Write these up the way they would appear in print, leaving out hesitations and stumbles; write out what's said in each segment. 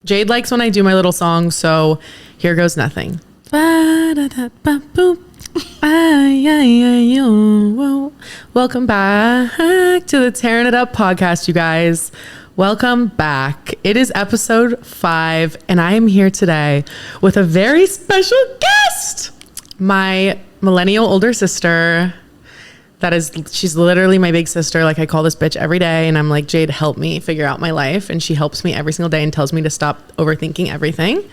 Jade likes when I do my little song, so here goes nothing. Welcome back to the Tearing It Up podcast, you guys. Welcome back. It is episode 5, and I am here today with a very special guest. My millennial older sister. She's literally my big sister. Like, I call this bitch every day and I'm like, Jade, help me figure out my life. And she helps me every single day and tells me to stop overthinking everything.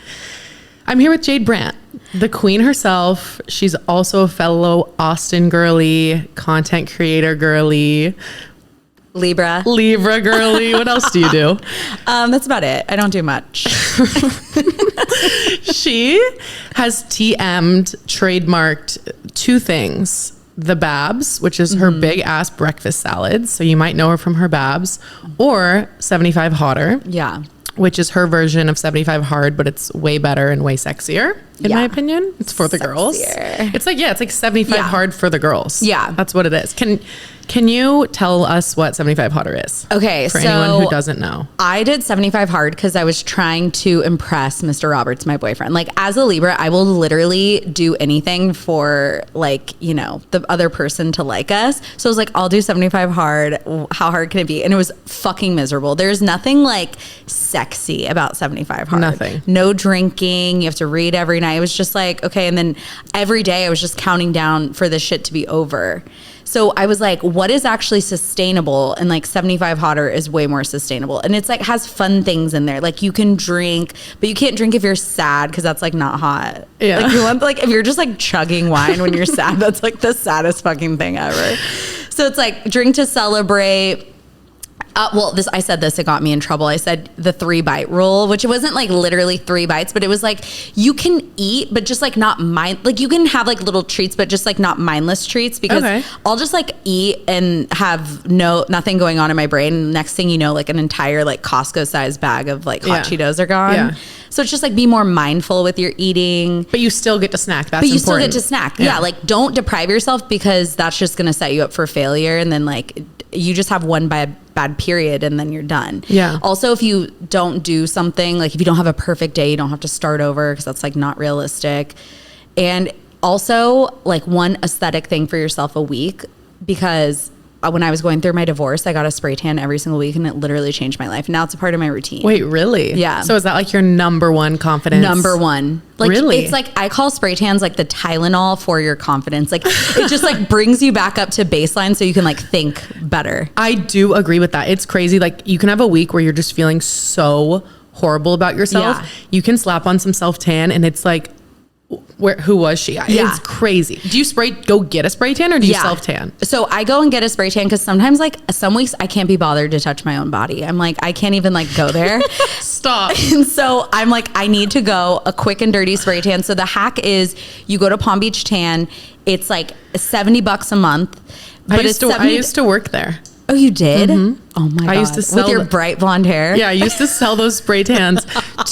I'm here with Jade Brandt, the queen herself. She's also a fellow Austin girly, content creator girly. Libra girly. What else do you do? That's about it. I don't do much. She has TM'd, trademarked 2 things. The Babs, which is her big ass breakfast salads. So you might know her from her Babs, or 75 Hotter. Yeah. Which is her version of 75 Hard, but it's way better and way sexier, in my opinion. It's for the girls. It's like 75 Hard for the girls. Yeah. That's what it is. Can you tell us what 75 Hotter is? Okay, for anyone who doesn't know. I did 75 Hard because I was trying to impress Mr. Roberts, my boyfriend. Like, as a Libra, I will literally do anything for, like, you know, the other person to like us. So I was like, I'll do 75 Hard. How hard can it be? And it was fucking miserable. There's nothing like sexy about 75 Hard. Nothing. No drinking. You have to read every night. It was just like, okay. And then every day I was just counting down for this shit to be over. So I was like, what is actually sustainable? And like 75 Hotter is way more sustainable. And it's like, has fun things in there. Like, you can drink, but you can't drink if you're sad, because that's like not hot. Yeah. Like, you want, like, if you're just like chugging wine when you're sad, that's like the saddest fucking thing ever. So it's like, drink to celebrate. I said this, it got me in trouble. I said the 3-bite rule, which it wasn't like literally 3 bites, but it was like, you can eat, but just like not like you can have like little treats, but just like not mindless treats, because I'll just like eat and have nothing going on in my brain. Next thing you know, like an entire like Costco sized bag of like hot Cheetos are gone. Yeah. So it's just like, be more mindful with your eating. But you still get to snack. That's important. But you still get to snack. Yeah. Like, don't deprive yourself, because that's just going to set you up for failure. And then like, you just have one bad period and then you're done. Yeah. Also, if you don't do something, like if you don't have a perfect day, you don't have to start over, because that's like not realistic. And also, like, one aesthetic thing for yourself a week, because when I was going through my divorce, I got a spray tan every single week, and it literally changed my life. Now it's a part of my routine. Wait, really? Yeah. So is that like your number one confidence? Number one. Like, really? It's like, I call spray tans like the Tylenol for your confidence. Like, it just like brings you back up to baseline so you can like think better. I do agree with that. It's crazy. Like, you can have a week where you're just feeling so horrible about yourself. Yeah. You can slap on some self-tan and it's like, who was she? Yeah. It's crazy. Do you go get a spray tan, or do you self tan? So I go and get a spray tan, because sometimes, like, some weeks I can't be bothered to touch my own body. I'm like, I can't even like go there. Stop. And so I'm like, I need to go a quick and dirty spray tan. So the hack is, you go to Palm Beach Tan. It's like $70 a month. But I used to work there. Oh, you did? Mm-hmm. Oh my God. I used to sell with your bright blonde hair. Yeah, I used to sell those spray tans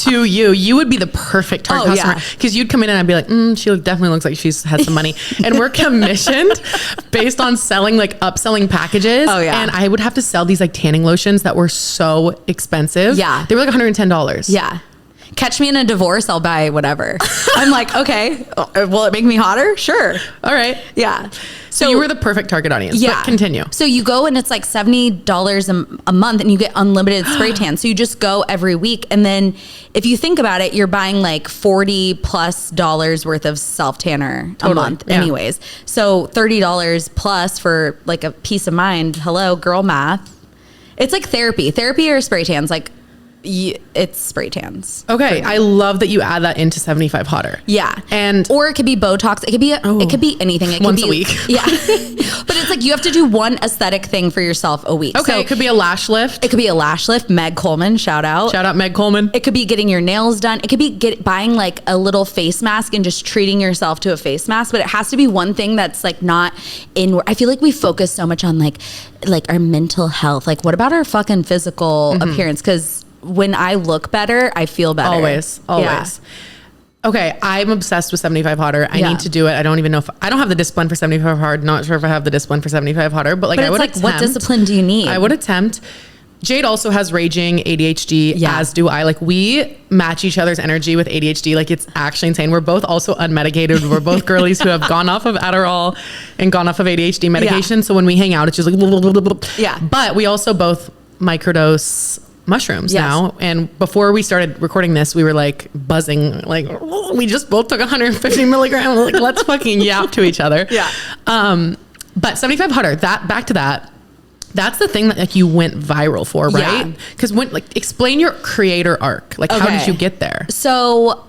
to you. You would be the perfect target customer, because you'd come in and I'd be like, she definitely looks like she has some money. And we're commissioned based on selling, like, upselling packages. Oh yeah. And I would have to sell these like tanning lotions that were so expensive. Yeah. They were like $110. Yeah. Catch me in a divorce, I'll buy whatever. I'm like, okay, will it make me hotter? Sure. All right. Yeah. So you were the perfect target audience. Yeah. But continue. So you go and it's like $70 a month, and you get unlimited spray tan. So you just go every week. And then if you think about it, you're buying like $40+ worth of self tanner a month anyways. So $30 plus for like a peace of mind. Hello, girl math. It's like therapy or spray tans. Like, it's spray tans. Okay, I love that you add that into 75 Hotter. Yeah, or it could be Botox. It could be anything. It could once be a week. Yeah, but it's like, you have to do one aesthetic thing for yourself a week. Okay, so it could be a lash lift. It could be a lash lift. Meg Coleman, shout out Meg Coleman. It could be getting your nails done. It could be buying like a little face mask and just treating yourself to a face mask. But it has to be one thing that's like not inward. I feel like we focus so much on like our mental health. Like, what about our fucking physical appearance? Because when I look better, I feel better. Always. Yeah. Okay, I'm obsessed with 75 Hotter. I need to do it. I don't even know if I don't have the discipline for 75 Hard. Not sure if I have the discipline for 75 Hotter, but like, I would attempt. What discipline do you need? I would attempt. Jade also has raging ADHD, as do I. Like, we match each other's energy with ADHD. Like, it's actually insane. We're both also unmedicated. We're both girlies who have gone off of Adderall and gone off of ADHD medication. Yeah. So when we hang out, it's just like, blah, blah, blah, blah. Yeah. But we also both microdose mushrooms now. And before we started recording this, we were like buzzing, like, oh, we just both took 150 milligrams. Like, let's fucking yap to each other. Yeah. But 75 Hutter, back to that. That's the thing that like you went viral for, right? Because when like explain your creator arc. Like how did you get there? So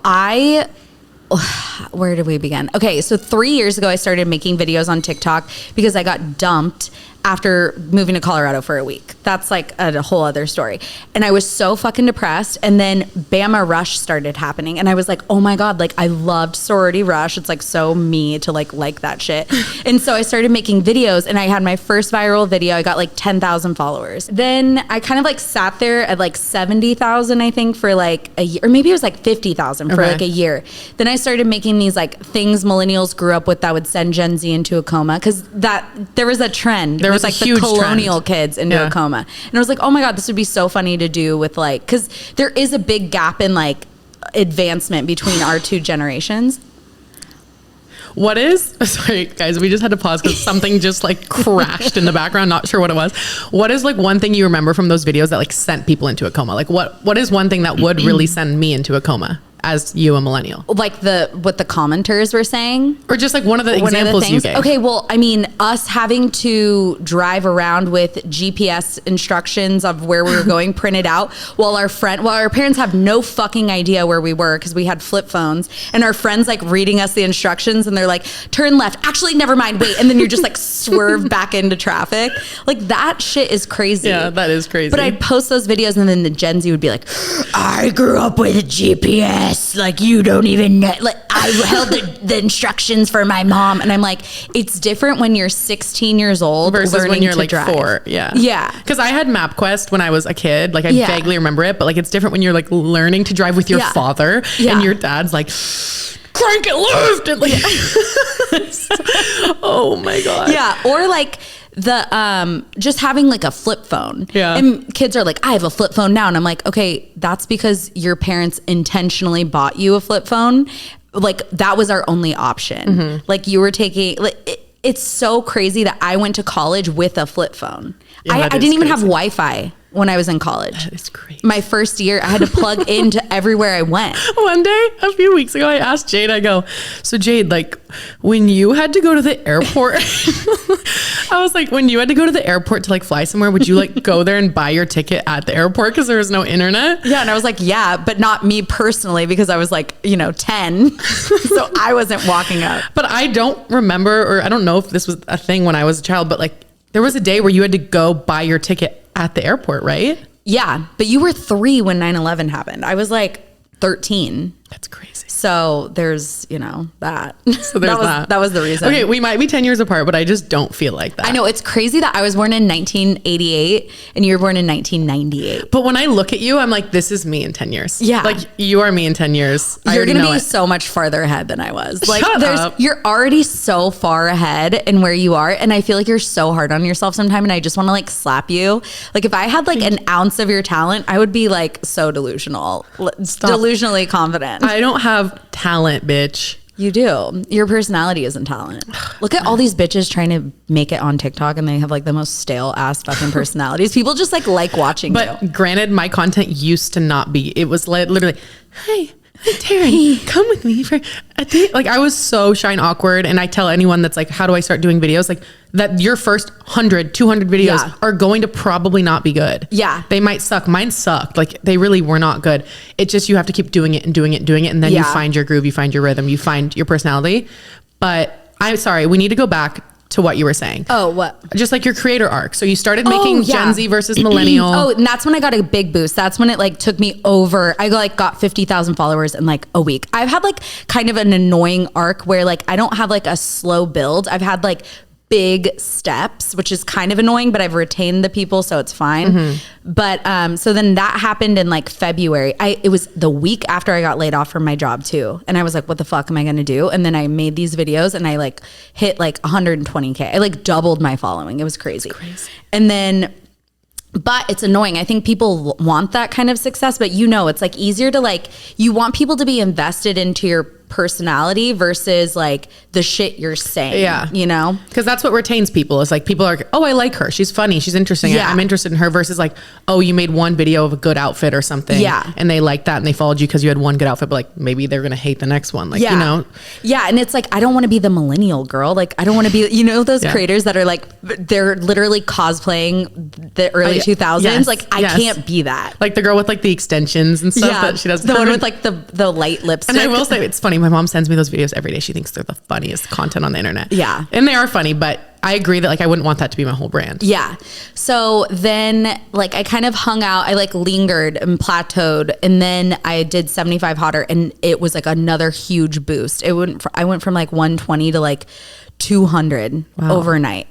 where did we begin? Okay, so 3 years ago I started making videos on TikTok because I got dumped after moving to Colorado for a week. That's like a whole other story. And I was so fucking depressed. And then Bama Rush started happening. And I was like, oh my God, like I loved Sorority Rush. It's like so me to like that shit. And so I started making videos and I had my first viral video. I got like 10,000 followers. Then I kind of like sat there at like 70,000, I think, for like a year, or maybe it was like 50,000 for like a year. Then I started making these like things millennials grew up with that would send Gen Z into a coma. Cause there was a trend. There was like the colonial kids into a coma. And I was like, oh my God, this would be so funny to do with like, cause there is a big gap in like advancement between our two generations. What is, sorry guys, we just had to pause because something just like crashed in the background. Not sure what it was. What is like one thing you remember from those videos that like sent people into a coma? Like what is one thing that would really send me into a coma as you, a millennial? Like what the commenters were saying? Or just like one of the examples you gave. Okay, well, I mean, us having to drive around with GPS instructions of where we were going printed out while our parents have no fucking idea where we were because we had flip phones, and our friends like reading us the instructions and they're like, turn left. Actually, never mind, wait. And then you're just like swerve back into traffic. Like that shit is crazy. Yeah, that is crazy. But I'd post those videos and then the Gen Z would be like, I grew up with a GPS. Like you don't even know. Like I held the instructions for my mom, and I'm like, it's different when you're 16 years old versus when you're like drive. 4. Yeah. Because I had MapQuest when I was a kid. Like I vaguely remember it, but like it's different when you're like learning to drive with your father, and your dad's like, crank it left, and like, oh my God. Yeah, or like the just having like a flip phone. Yeah. And kids are like, I have a flip phone now. And I'm like, okay, that's because your parents intentionally bought you a flip phone. Like that was our only option. Mm-hmm. Like you were taking like it's so crazy that I went to college with a flip phone. I didn't even have Wi-Fi when I was in college. That is crazy. My first year, I had to plug into everywhere I went. One day, a few weeks ago, I asked Jade, I go, so Jade, like when you had to go to the airport, I was like, when you had to go to the airport to like fly somewhere, would you like go there and buy your ticket at the airport because there was no internet? Yeah. And I was like, yeah, but not me personally because I was like, 10. So I wasn't walking up. But I don't remember, or I don't know if this was a thing when I was a child, but like there was a day where you had to go buy your ticket at the airport, right? Yeah, but you were 3 when 9/11 happened. I was like 13. That's crazy. So there's, that. So there's that was the reason. Okay, we might be 10 years apart, but I just don't feel like that. I know, it's crazy that I was born in 1988 and you were born in 1998. But when I look at you, I'm like, this is me in 10 years. Yeah. Like you are me in 10 years. You're going to be so much farther ahead than I was. Like Shut up. You're already so far ahead in where you are. And I feel like you're so hard on yourself sometimes. And I just want to like slap you. Like if I had like an ounce of your talent, I would be like so delusional, delusionally confident. I don't have talent, bitch. You do. Your personality isn't talent. Look at all these bitches trying to make it on TikTok and they have like the most stale ass fucking personalities. People just like watching But you. Granted, my content used to not be. It was literally, hi, Taryn, come with me for a date. Like I was so shy and awkward. And I tell anyone that's like, how do I start doing videos? Like that your first 100, 200 videos are going to probably not be good. Yeah. They might suck. Mine sucked. Like they really were not good. It's just, you have to keep doing it and doing it and doing it. And then you find your groove, you find your rhythm, you find your personality. But I'm sorry, we need to go back to what you were saying. Oh, what? Just like your creator arc. So you started making Gen Z versus millennial. And that's when I got a big boost. That's when it like took me over. I like got 50,000 followers in like a week. I've had like kind of an annoying arc where like I don't have like a slow build. I've had like big steps, which is kind of annoying, but I've retained the people, so it's fine. Mm-hmm. But so then that happened in like February. It was the week after I got laid off from my job too. And I was like, what the fuck am I going to do? And then I made these videos and I like hit like 120K. I like doubled my following. It was crazy. And then But it's annoying. I think people want that kind of success, but it's like easier to like, you want people to be invested into your personality versus like the shit you're saying. Yeah. Because that's what retains people. It's like people are, oh, I like her. She's funny. She's interesting. Yeah. I'm interested in her versus like, oh, you made one video of a good outfit or something. Yeah. And they like that and they followed you because you had one good outfit, but like maybe they're going to hate the next one. Like, Yeah. And it's like, I don't want to be the millennial girl. Like, I don't want to be, those creators that are like, they're literally cosplaying the early 2000s. Yes, like, I can't be that. Like the girl with like the extensions and stuff that she does. The one with like the light lipstick. And I will say, it's funny. My mom sends me those videos every day. She thinks they're the funniest content on the internet. Yeah. And they are funny, but I agree that like I wouldn't want that to be my whole brand. Yeah. So then like I kind of hung out, I like lingered and plateaued, and then I did 75 Hotter, and it was like another huge boost. I went from like 120 to like 200 overnight.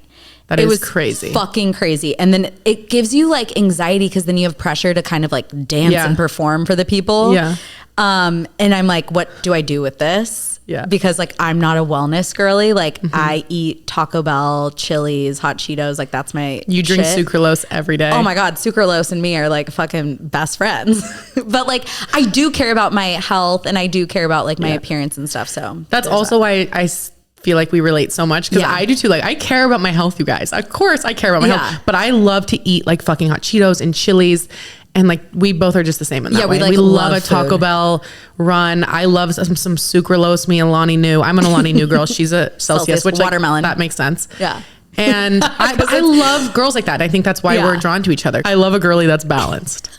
It was crazy. Fucking crazy. And then it gives you like anxiety because then you have pressure to kind of like dance and perform for the people. Yeah. And I'm like, what do I do with this? Yeah. Because like I'm not a wellness girly. Like I eat Taco Bell, Chili's, hot Cheetos. Like that's my You drink shit. sucralose every day. Oh my God. Sucralose and me are like fucking best friends. But like I do care about my health and I do care about like my appearance and stuff. So that's also why I feel like we relate so much because I do too. Like I care about my health, you guys. Of course I care about my health, but I love to eat like fucking hot Cheetos and Chili's. And like we both are just the same in that way. We love a Taco Bell run. I love some sucralose. Me and Lonnie New. I'm an Alani New girl. She's a Celsius, which watermelon. Like, that makes sense. Yeah. And I love girls like that. I think that's why we're drawn to each other. I love a girly that's balanced.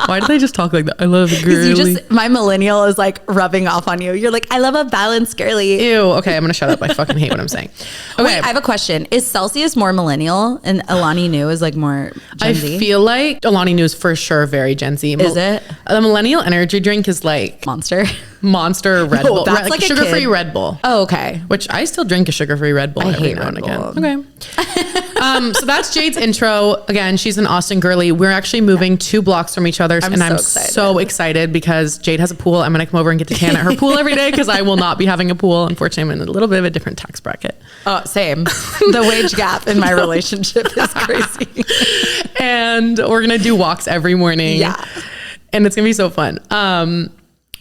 Why do they just talk like that? I love a girly. My millennial is like rubbing off on you. You're like, I love a balanced girly. Ew. Okay, I'm gonna shut up. I fucking hate what I'm saying. Okay, wait, I have a question. Is Celsius more millennial and Alani New is like more Gen Z? I feel like Alani New is for sure very Gen Z. Is it? The millennial energy drink is like Monster Red Bull. That's like sugar-free Red Bull. Oh, okay. Which I still drink a sugar-free Red Bull every now and again. Okay. So that's Jade's intro. Again, she's an Austin girly. We're actually moving 2 blocks from each other, I'm so excited because Jade has a pool. I'm gonna come over and get to tan at her pool every day because I will not be having a pool. Unfortunately, I'm in a little bit of a different tax bracket. Oh, same. The wage gap in my relationship is crazy. And we're gonna do walks every morning. Yeah. And it's gonna be so fun.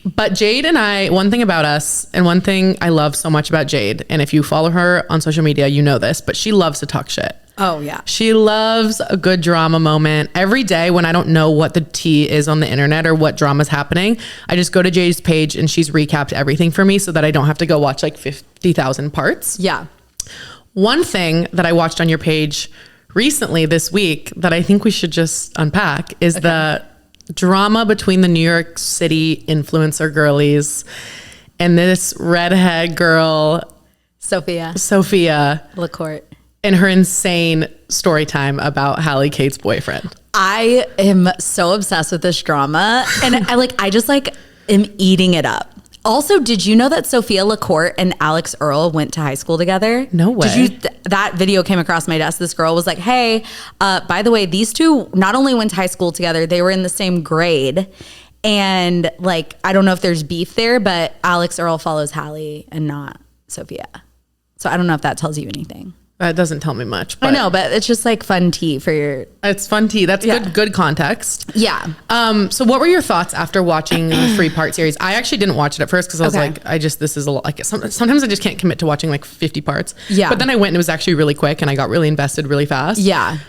But Jade and I, one thing about us and one thing I love so much about Jade, and if you follow her on social media, you know this, but she loves to talk shit. Oh yeah. She loves a good drama moment. Every day when I don't know what the tea is on the internet or what drama's happening, I just go to Jade's page and she's recapped everything for me so that I don't have to go watch like 50,000 parts. Yeah. One thing that I watched on your page recently this week that I think we should just unpack is the drama between the New York City influencer girlies and this redhead girl, Sophia LaCourte, and her insane story time about Hallie Kate's boyfriend. I am so obsessed with this drama and I just am eating it up. Also, did you know that Sophia LaCourte and Alex Earl went to high school together? No way. That video came across my desk. This girl was like, hey, by the way, these two not only went to high school together, they were in the same grade. And like, I don't know if there's beef there, but Alex Earl follows Hallie and not Sophia. So I don't know if that tells you anything. That doesn't tell me much. But I know, but it's just like fun tea for your... It's fun tea. That's good context. Yeah. So what were your thoughts after watching the 3-part series? I actually didn't watch it at first because I was like, this is a lot. Like, sometimes I just can't commit to watching like 50 parts. Yeah. But then I went and it was actually really quick and I got really invested really fast. Yeah.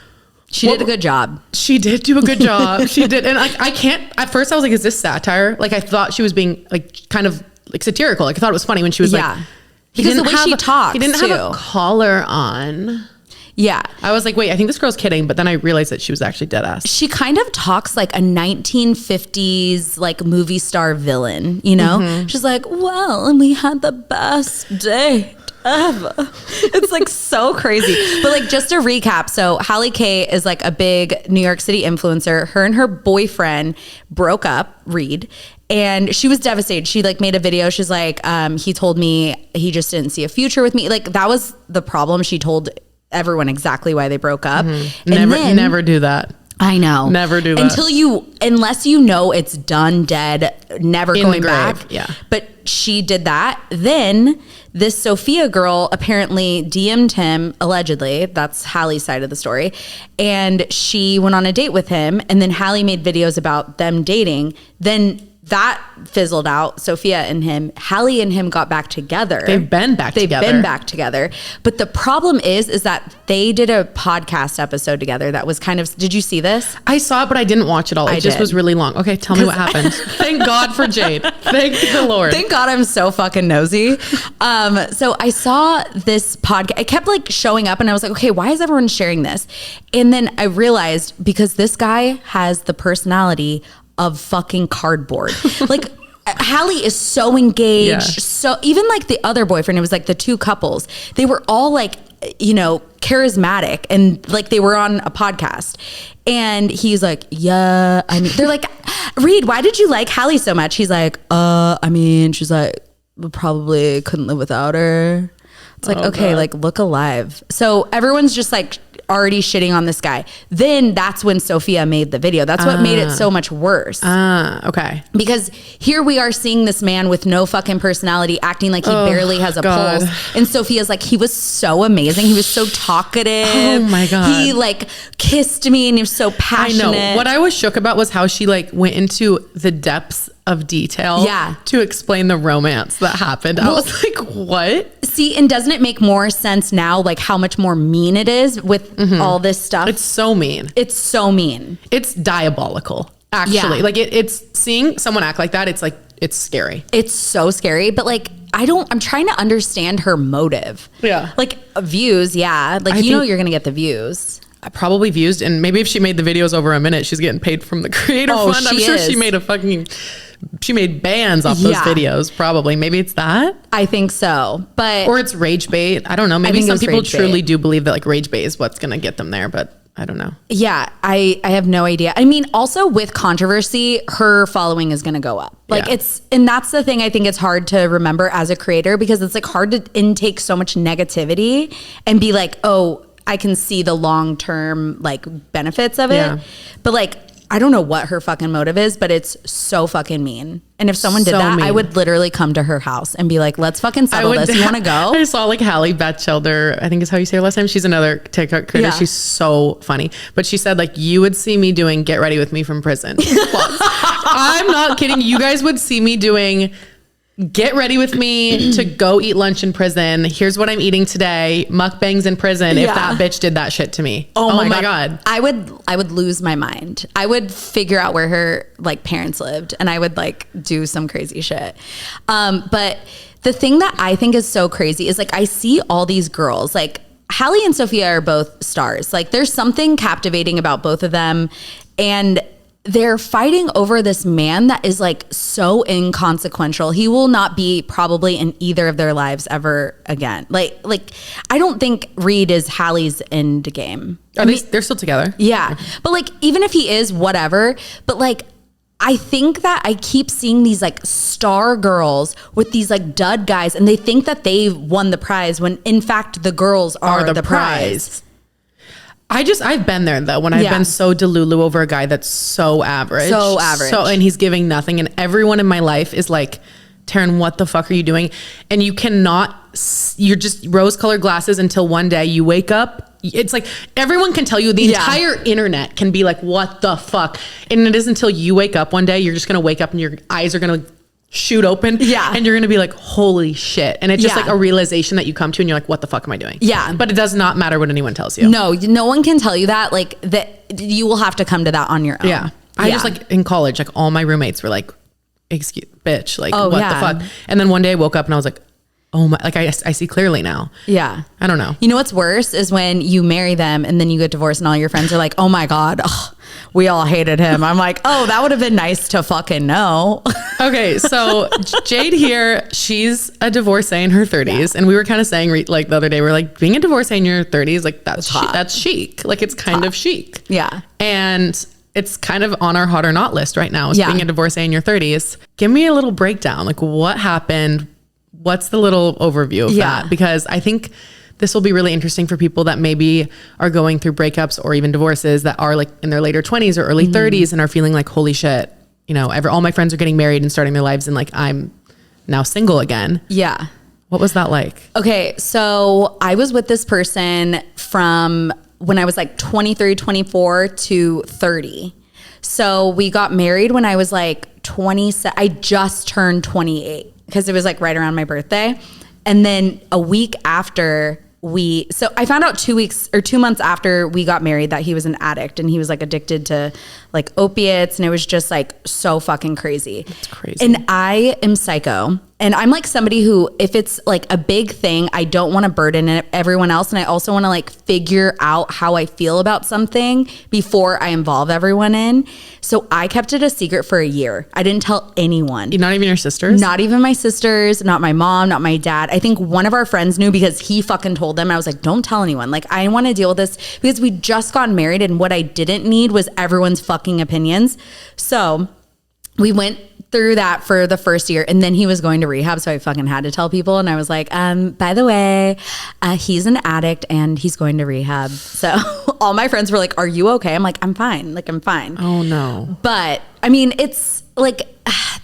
She did a good job. She did do a good job. She did. And like, I can't... At first I was like, is this satire? Like I thought she was being like kind of like satirical. Like I thought it was funny when she was like... Because the way she talks, he didn't have a collar on. Yeah. I was like, wait, I think this girl's kidding. But then I realized that she was actually dead ass. She kind of talks like a 1950s like movie star villain, you know? Mm-hmm. She's like, well, and we had the best day ever. It's like so crazy. But like just to recap, so Hallie Kate is like a big New York City influencer. Her and her boyfriend broke up, Reed. And she was devastated. She like made a video. She's like, he told me he just didn't see a future with me. Like that was the problem. She told everyone exactly why they broke up. Mm-hmm. Never do that. I know. Never do that. Unless you know it's done, dead, never In going the grave, back. yeah. But she did that. Then this Sophia girl apparently DM'd him, allegedly. That's Hallie's side of the story. And she went on a date with him. And then Hallie made videos about them dating. Then that fizzled out. Sophia and him, Hallie and him got back together. They've been back together. But the problem is that they did a podcast episode together that was kind of, did you see this? I saw it, but I didn't watch it all. It just was really long. Okay, tell me what happened. Thank God for Jade. Thank the Lord. Thank God I'm so fucking nosy. So I saw this podcast. It kept like showing up and I was like, okay, why is everyone sharing this? And then I realized because this guy has the personality of fucking cardboard. Like Hallie is so engaged. Yeah. So even like the other boyfriend, it was like the two couples, they were all like, you know, charismatic and like they were on a podcast. And he's like, yeah, I mean, they're like, Reed, why did you like Hallie so much? He's like, I mean, she's like, probably couldn't live without her. It's like, okay, God. Like look alive. So everyone's just like already shitting on this guy. Then that's when Sophia made the video. That's what made it so much worse. Okay. Because here we are seeing this man with no fucking personality acting like he barely has a pulse. And Sophia's like, he was so amazing. He was so talkative. Oh my God. He like kissed me and he was so passionate. I know. What I was shook about was how she like went into the depths of detail to explain the romance that happened. I was like, what? See, and doesn't it make more sense now, like how much more mean it is with all this stuff? It's so mean. It's so mean. It's diabolical, actually. Yeah. Like it's seeing someone act like that. It's like, it's scary. It's so scary. But like, I'm trying to understand her motive. Yeah. Like views. Yeah. Like, you know, you're going to get the views. Probably views. And maybe if she made the videos over a minute, she's getting paid from the creator fund. I'm sure she made bands off those videos. Probably. Maybe it's that. I think so. Or it's rage bait. I don't know. Maybe some people truly do believe that like rage bait is what's going to get them there, but I don't know. Yeah. I have no idea. I mean, also with controversy, her following is going to go up. Like and that's the thing I think it's hard to remember as a creator because it's like hard to intake so much negativity and be like, oh, I can see the long-term like benefits of it. Yeah. But like, I don't know what her fucking motive is, but it's so fucking mean. And if someone did that, mean. I would literally come to her house and be like, let's fucking settle this. You want to go? I saw like Hallie Batchelder, I think is how you say her last name. She's another TikTok creator. Yeah. She's so funny. But she said like, you would see me doing Get Ready With Me from prison. I'm not kidding. You guys would see me doing Get Ready With Me to go eat lunch in prison. Here's what I'm eating today. Mukbangs in prison. If that bitch did that shit to me. Oh my God. I would lose my mind. I would figure out where her like parents lived and I would like do some crazy shit. But the thing that I think is so crazy is like, I see all these girls like Hallie and Sophia are both stars. Like there's something captivating about both of them. And they're fighting over this man that is like so inconsequential. He will not be probably in either of their lives ever again. Like I don't think Reed is Hallie's end game. They're still together. Yeah. But like, even if he is, whatever. But like, I think that I keep seeing these like star girls with these like dud guys and they think that they won the prize when in fact the girls are the prize. I've been there though when I've been so delulu over a guy that's so average. And he's giving nothing and everyone in my life is like, Taryn, what the fuck are you doing? And you're just rose colored glasses until one day you wake up. It's like everyone can tell you the entire internet can be like, what the fuck? And it is until you wake up one day, you're just going to wake up and your eyes are going to shoot open. Yeah. And you're going to be like, holy shit. And it's just like a realization that you come to and you're like, what the fuck am I doing? Yeah. But it does not matter what anyone tells you. No one can tell you that. Like that you will have to come to that on your own. Yeah. I just like in college, like all my roommates were like, excuse bitch, like what the fuck? And then one day I woke up and I was like, oh my, like I see clearly now. Yeah. I don't know. You know what's worse is when you marry them and then you get divorced and all your friends are like, oh my God, we all hated him. I'm like, oh, that would have been nice to fucking know. Okay. So Jade here, she's a divorcee in her 30s. Yeah. And we were kind of saying like the other day, we're like being a divorcee in your 30s, like that's chic. Like it's kind of chic. Yeah. And it's kind of on our hot or not list right now is being a divorcee in your 30s. Give me a little breakdown. Like what happened? What's the little overview of that? Because I think this will be really interesting for people that maybe are going through breakups or even divorces that are like in their later 20s or early 30s and are feeling like, holy shit, you know, all my friends are getting married and starting their lives and like I'm now single again. Yeah. What was that like? Okay. So I was with this person from when I was like 23, 24 to 30. So we got married when I was like 27. I just turned 28 because it was like right around my birthday. And then a week after so I found out 2 months after we got married that he was an addict and he was like addicted to like opiates. And it was just like so fucking crazy. That's crazy. And I am psycho. And I'm like somebody who, if it's like a big thing, I don't want to burden everyone else. And I also want to like figure out how I feel about something before I involve everyone in. So I kept it a secret for a year. I didn't tell anyone. Not even your sisters? Not even my sisters, not my mom, not my dad. I think one of our friends knew because he fucking told them. I was like, don't tell anyone. Like, I want to deal with this because we just got married and what I didn't need was everyone's fucking opinions. So we went through that for the first year and then he was going to rehab. So I fucking had to tell people. And I was like, by the way, he's an addict and he's going to rehab. So all my friends were like, are you okay? I'm like, I'm fine. Like, I'm fine. Oh no. But I mean, it's like,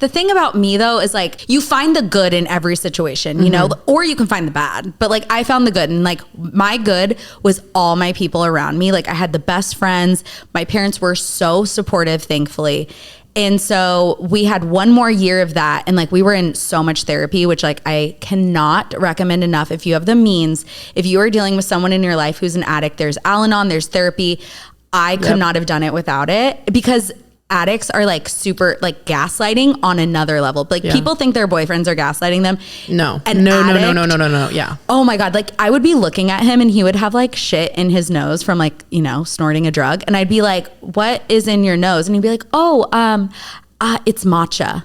the thing about me though, is like, you find the good in every situation, you know, or you can find the bad, but like I found the good and like my good was all my people around me. Like I had the best friends. My parents were so supportive, thankfully. And so we had one more year of that. And like, we were in so much therapy, which like, I cannot recommend enough. If you have the means, if you are dealing with someone in your life who's an addict, there's Al-Anon, there's therapy. I could not have done it without it because addicts are like super like gaslighting on another level. Like people think their boyfriends are gaslighting them. No. No. Yeah. Oh my God. Like I would be looking at him and he would have like shit in his nose from like, you know, snorting a drug. And I'd be like, what is in your nose? And he'd be like, it's matcha.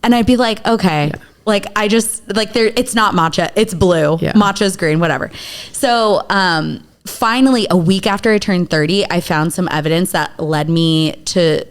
And I'd be like, okay. Yeah. Like I just like it's not matcha. It's blue. Yeah. Matcha's green, whatever. So, finally, a week after I turned 30, I found some evidence that led me to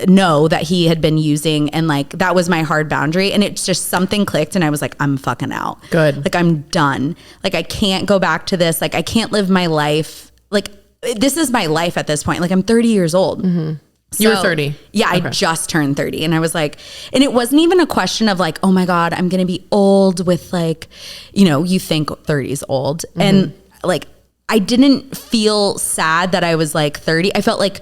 know that he had been using and like that was my hard boundary and it's just something clicked and I was like, I'm fucking out. Good. Like I'm done. Like I can't go back to this. Like I can't live my life. Like this is my life at this point. Like I'm 30 years old. Mm-hmm. So, you were 30? Yeah, okay. I just turned 30 and I was like, and it wasn't even a question of like, oh my God, I'm going to be old with like, you know, you think 30 is old. Mm-hmm. And like, I didn't feel sad that I was like 30. I felt like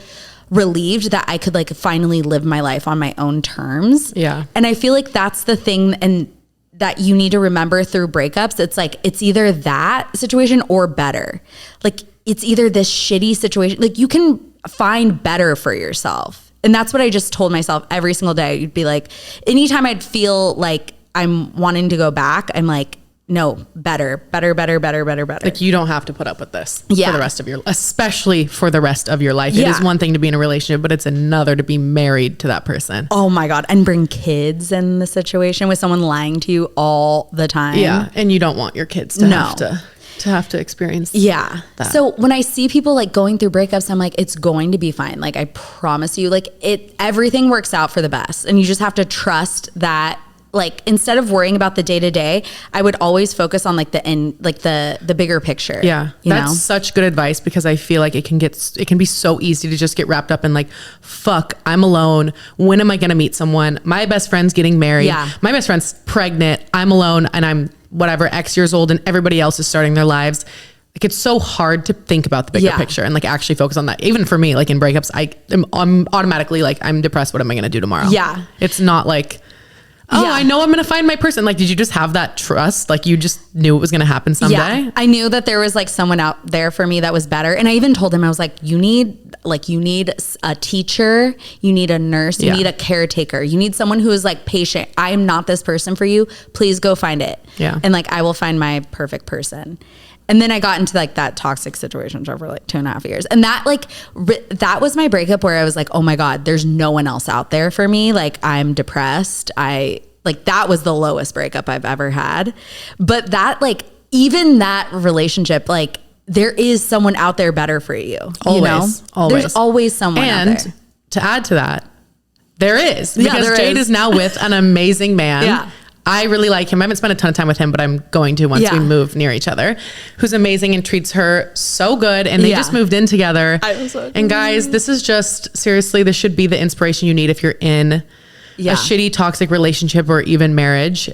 relieved that I could like finally live my life on my own terms. Yeah. And I feel like that's the thing and that you need to remember through breakups. It's like, it's either that situation or better. Like it's either this shitty situation. Like you can find better for yourself. And that's what I just told myself every single day. You'd be like, anytime I'd feel like I'm wanting to go back, I'm like, no, better. Like you don't have to put up with this for the rest of especially for the rest of your life. It is one thing to be in a relationship, but it's another to be married to that person. Oh my God. And bring kids in the situation with someone lying to you all the time. Yeah. And you don't want your kids to have to experience that. So when I see people like going through breakups, I'm like, it's going to be fine. Like I promise you, like everything works out for the best. And you just have to trust that. Like instead of worrying about the day to day, I would always focus on like the end, like the bigger picture. Yeah. That's such good advice because I feel like it can be so easy to just get wrapped up in like, fuck, I'm alone. When am I going to meet someone? My best friend's getting married. Yeah. My best friend's pregnant. I'm alone and I'm whatever, X years old and everybody else is starting their lives. Like it's so hard to think about the bigger picture and like actually focus on that. Even for me, like in breakups, I'm automatically like, I'm depressed. What am I going to do tomorrow? Yeah. It's not like, I know I'm going to find my person. Like, did you just have that trust? Like you just knew it was going to happen someday? Yeah. I knew that there was like someone out there for me that was better. And I even told him, I was like, you need a teacher, you need a nurse, you need a caretaker, you need someone who is like patient. I am not this person for you. Please go find it. Yeah. And like, I will find my perfect person. And then I got into like that toxic situation for like 2.5 years. And that like, that was my breakup where I was like, oh my God, there's no one else out there for me. Like I'm depressed. That was the lowest breakup I've ever had. But that like, even that relationship, like there is someone out there better for you. Always. There's always someone out there. And to add to that, there is. Because Jade is now with an amazing man. Yeah. I really like him. I haven't spent a ton of time with him, but I'm going to once we move near each other, who's amazing and treats her so good. And they just moved in together. And guys, this is just, seriously, this should be the inspiration you need if you're in a shitty, toxic relationship or even marriage.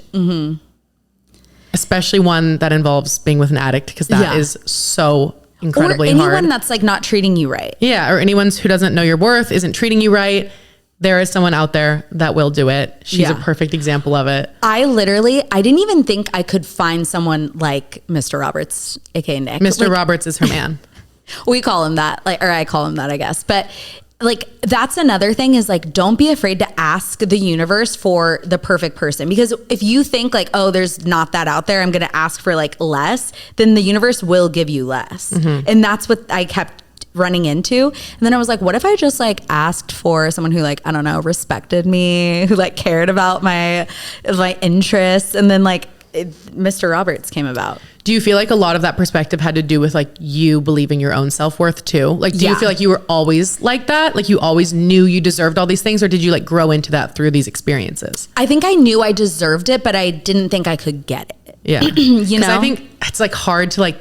Especially one that involves being with an addict, because that is so incredibly hard. Or anyone that's like not treating you right. Yeah, or anyone who doesn't know your worth, isn't treating you right. There is someone out there that will do it. She's a perfect example of it. I didn't even think I could find someone like Mr. Roberts, aka Nick. Mr. Roberts is her man. We call him that, or I call him that, I guess. But like, that's another thing is like, don't be afraid to ask the universe for the perfect person. Because if you think like, oh, there's not that out there, I'm going to ask for like less, then the universe will give you less. And that's what I kept running into. And then I was like, what if I just like asked for someone who like, I don't know, respected me, who like cared about my interests. And then like Mr. Roberts came about. Do you feel like a lot of that perspective had to do with like you believing your own self-worth too? Like, do you feel like you were always like that? Like you always knew you deserved all these things, or did you like grow into that through these experiences? I think I knew I deserved it, but I didn't think I could get it. Yeah. You know, I think it's like hard to like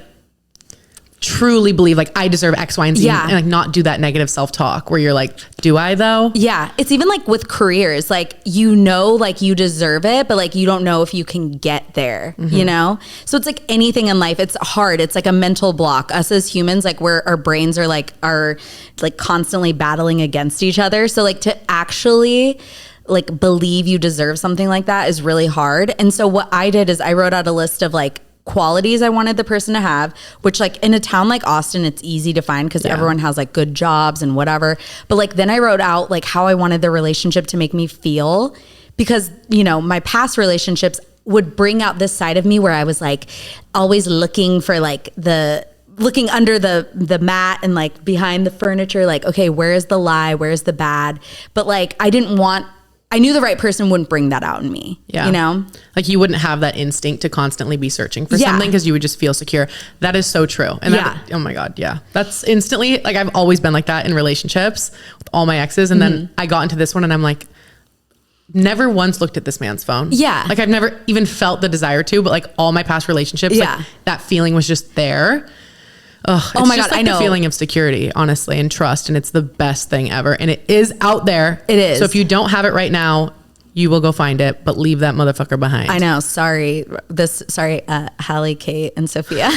truly believe like I deserve X, Y, and Z, and like not do that negative self-talk where you're like, do I though? Yeah. It's even like with careers, like, you know, like you deserve it, but like you don't know if you can get there, you know? So it's like anything in life, it's hard. It's like a mental block. Us as humans, like our brains are like constantly battling against each other. So like to actually like believe you deserve something like that is really hard. And so what I did is I wrote out a list of like qualities I wanted the person to have, which like in a town like Austin, it's easy to find because everyone has like good jobs and whatever. But like then I wrote out like how I wanted the relationship to make me feel, because, you know, my past relationships would bring out this side of me where I was like always looking for like looking under the mat and like behind the furniture, like, okay, where is the lie? Where's the bad? But like, I knew the right person wouldn't bring that out in me, you know? Like you wouldn't have that instinct to constantly be searching for something because you would just feel secure. That is so true. And that, oh my God, that's instantly, like I've always been like that in relationships with all my exes. And then I got into this one and I'm like, never once looked at this man's phone. Yeah. Like I've never even felt the desire to, but like all my past relationships, like that feeling was just there. Oh my God, like I know. The feeling of security, honestly, and trust. And it's the best thing ever. And it is out there. It is. So if you don't have it right now, you will go find it, but leave that motherfucker behind. I know. Sorry, Hallie, Kate, and Sophia.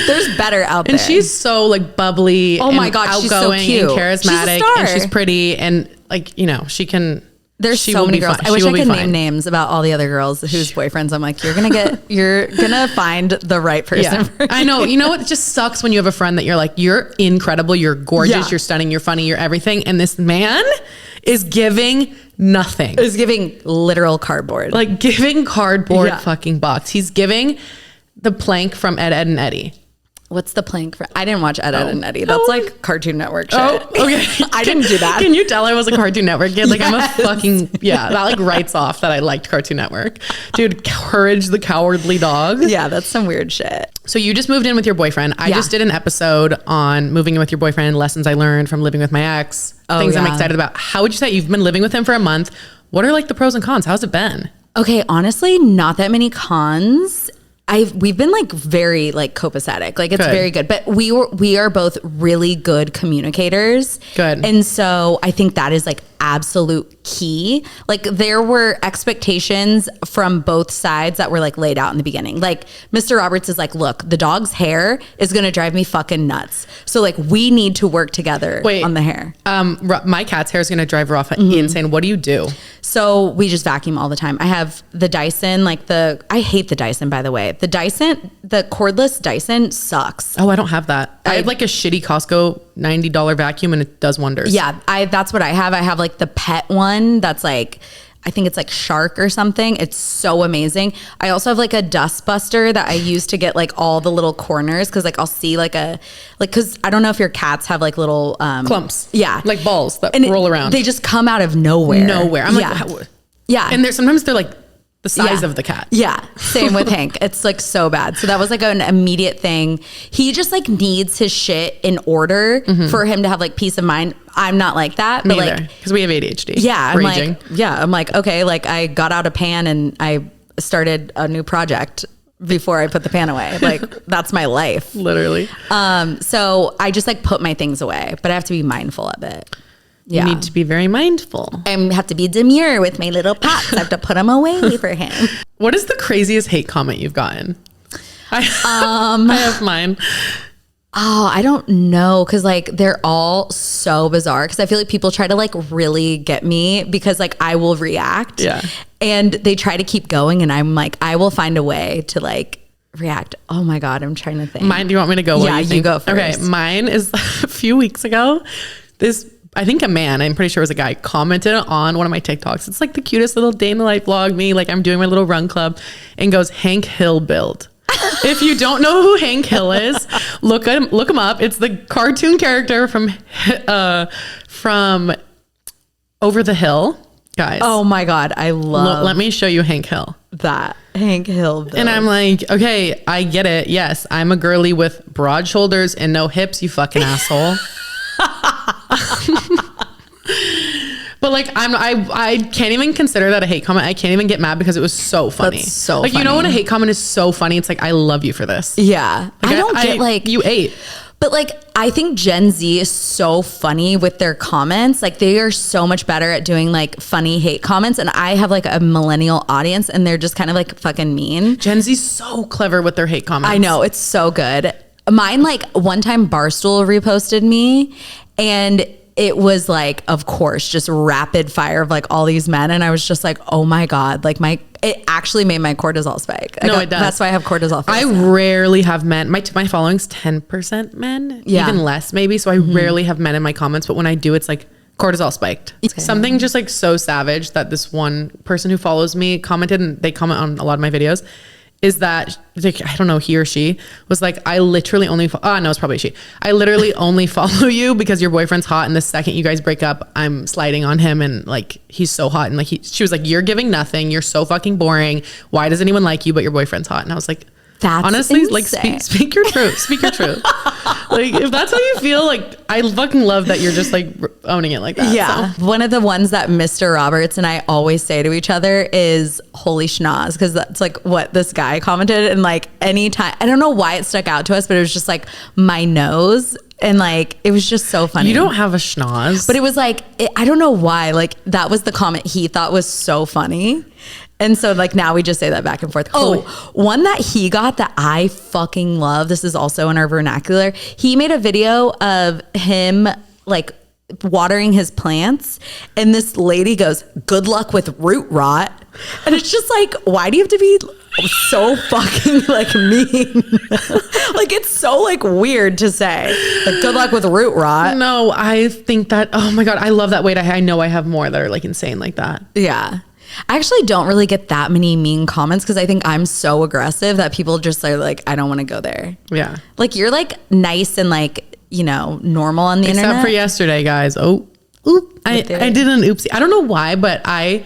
There's better out there. And she's so like bubbly. Oh my God, she's so cute. And charismatic. She's and she's pretty. And like, you know, she can... There's so many girls. I wish I could name names about all the other girls whose boyfriends I'm like, you're gonna find the right person. Yeah. I know. You know what just sucks when you have a friend that you're like, you're incredible, you're gorgeous, you're stunning, you're funny, you're everything, and this man is giving nothing. Is giving literal cardboard. Like giving cardboard fucking box. He's giving the plank from Ed, Ed and Eddie. What's the plank for? I didn't watch Ed, Ed and Eddie. That's like Cartoon Network shit. Oh, okay. I didn't do that. Can you tell I was a Cartoon Network kid? Like I'm a fucking, that like writes off that I liked Cartoon Network. Dude, Courage the Cowardly Dog. Yeah, that's some weird shit. So you just moved in with your boyfriend. I just did an episode on moving in with your boyfriend, lessons I learned from living with my ex, things I'm excited about. How would you say you've been living with him for a month? What are like the pros and cons? How's it been? Okay, honestly, not that many cons. We've been like very like copacetic, like it's very good, but we are both really good communicators. Good. And so I think that is like absolute key. Like there were expectations from both sides that were like laid out in the beginning. Like Mr. Roberts is like, look, the dog's hair is going to drive me fucking nuts. So like we need to work together on the hair. My cat's hair is going to drive Rafa insane. What do you do? So we just vacuum all the time. I have the Dyson, I hate the Dyson, by the way. The cordless Dyson sucks. Oh, I don't have that. I have like a shitty Costco $90 vacuum and it does wonders. Yeah, that's what I have. I have like the pet one that's like, I think it's like Shark or something. It's so amazing. I also have like a dust buster that I use to get like all the little corners, because like I'll see because I don't know if your cats have like little clumps. Yeah. Like balls that roll around. They just come out of nowhere. I'm like, yeah. And sometimes they're like The size of the cat. Yeah. Same with Hank. It's like so bad. So that was like an immediate thing. He just like needs his shit in order for him to have like peace of mind. I'm not like that. Me but either, like, because we have ADHD. yeah. Raging. I'm like, okay, like I got out a pan and I started a new project before I put the pan away. Like that's my life. Literally. So I just like put my things away, but I have to be mindful of it. You need to be very mindful. I have to be demure with my little pots. I have to put them away for him. What is the craziest hate comment you've gotten? I have mine. Oh, I don't know. Cause like they're all so bizarre. Cause I feel like people try to like really get me because like I will react. Yeah. And they try to keep going. And I'm like, I will find a way to like react. Oh my God. I'm trying to think. Mine, do you want me to go? Yeah, you go first. Okay. Mine is a few weeks ago. I think a man, I'm pretty sure it was a guy, commented on one of my TikToks. It's like the cutest little day in the life vlog, me, like I'm doing my little run club, and goes, Hank Hill build. If you don't know who Hank Hill is, look him up. It's the cartoon character from Over the Hill, guys. Oh my God. I love Let me show you Hank Hill. that. Hank Hill build. And I'm like, okay, I get it. Yes, I'm a girly with broad shoulders and no hips, you fucking asshole. But like I can't even consider that a hate comment. I can't even get mad because it was so funny. That's so like, funny. you know when a hate comment is so funny, it's like, I love you for this. Yeah. Like, I don't get like you ate. But like, I think Gen Z is so funny with their comments. Like they are so much better at doing like funny hate comments. And I have like a millennial audience and they're just kind of like fucking mean. Gen Z's so clever with their hate comments. I know, it's so good. Mine, like one time Barstool reposted me and it was like, of course, just rapid fire of like all these men. And I was just like, oh my God, like it actually made my cortisol spike. No, it does. That's why I have cortisol. I rarely have men. My following's 10% men, Yeah. even less maybe. So I rarely have men in my comments, but when I do, it's like cortisol spiked. Something just like so savage that this one person who follows me commented, and they comment on a lot of my videos, is that like, I don't know, he or she was like, I literally only, no, it's probably she. I literally only follow you because your boyfriend's hot. And the second you guys break up, I'm sliding on him. And like, he's so hot. And like, she was like, you're giving nothing. You're so fucking boring. Why does anyone like you, but your boyfriend's hot? And I was like, that's honestly, insane. like speak your truth. Speak your truth. Like if that's how you feel, like I fucking love that you're just like owning it like that. Yeah. So. One of the ones that Mr. Roberts and I always say to each other is holy schnoz, because that's like what this guy commented. And like anytime, I don't know why it stuck out to us, but it was just like my nose. And like, it was just so funny. You don't have a schnoz. But it was like, I don't know why, like that was the comment he thought was so funny. And so like now we just say that back and forth. Oh, one that he got that I fucking love. This is also in our vernacular. He made a video of him like watering his plants. And this lady goes, good luck with root rot. And it's just like, why do you have to be so fucking like mean? Like it's so like weird to say like good luck with root rot. No, I think that, oh my God, I love that. Wait, I know I have more that are like insane like that. Yeah. I actually don't really get that many mean comments because I think I'm so aggressive that people just are like, I don't want to go there. Yeah. Like you're like nice and like, you know, normal on the internet. Except for yesterday, guys. I did an oopsie. I don't know why, but I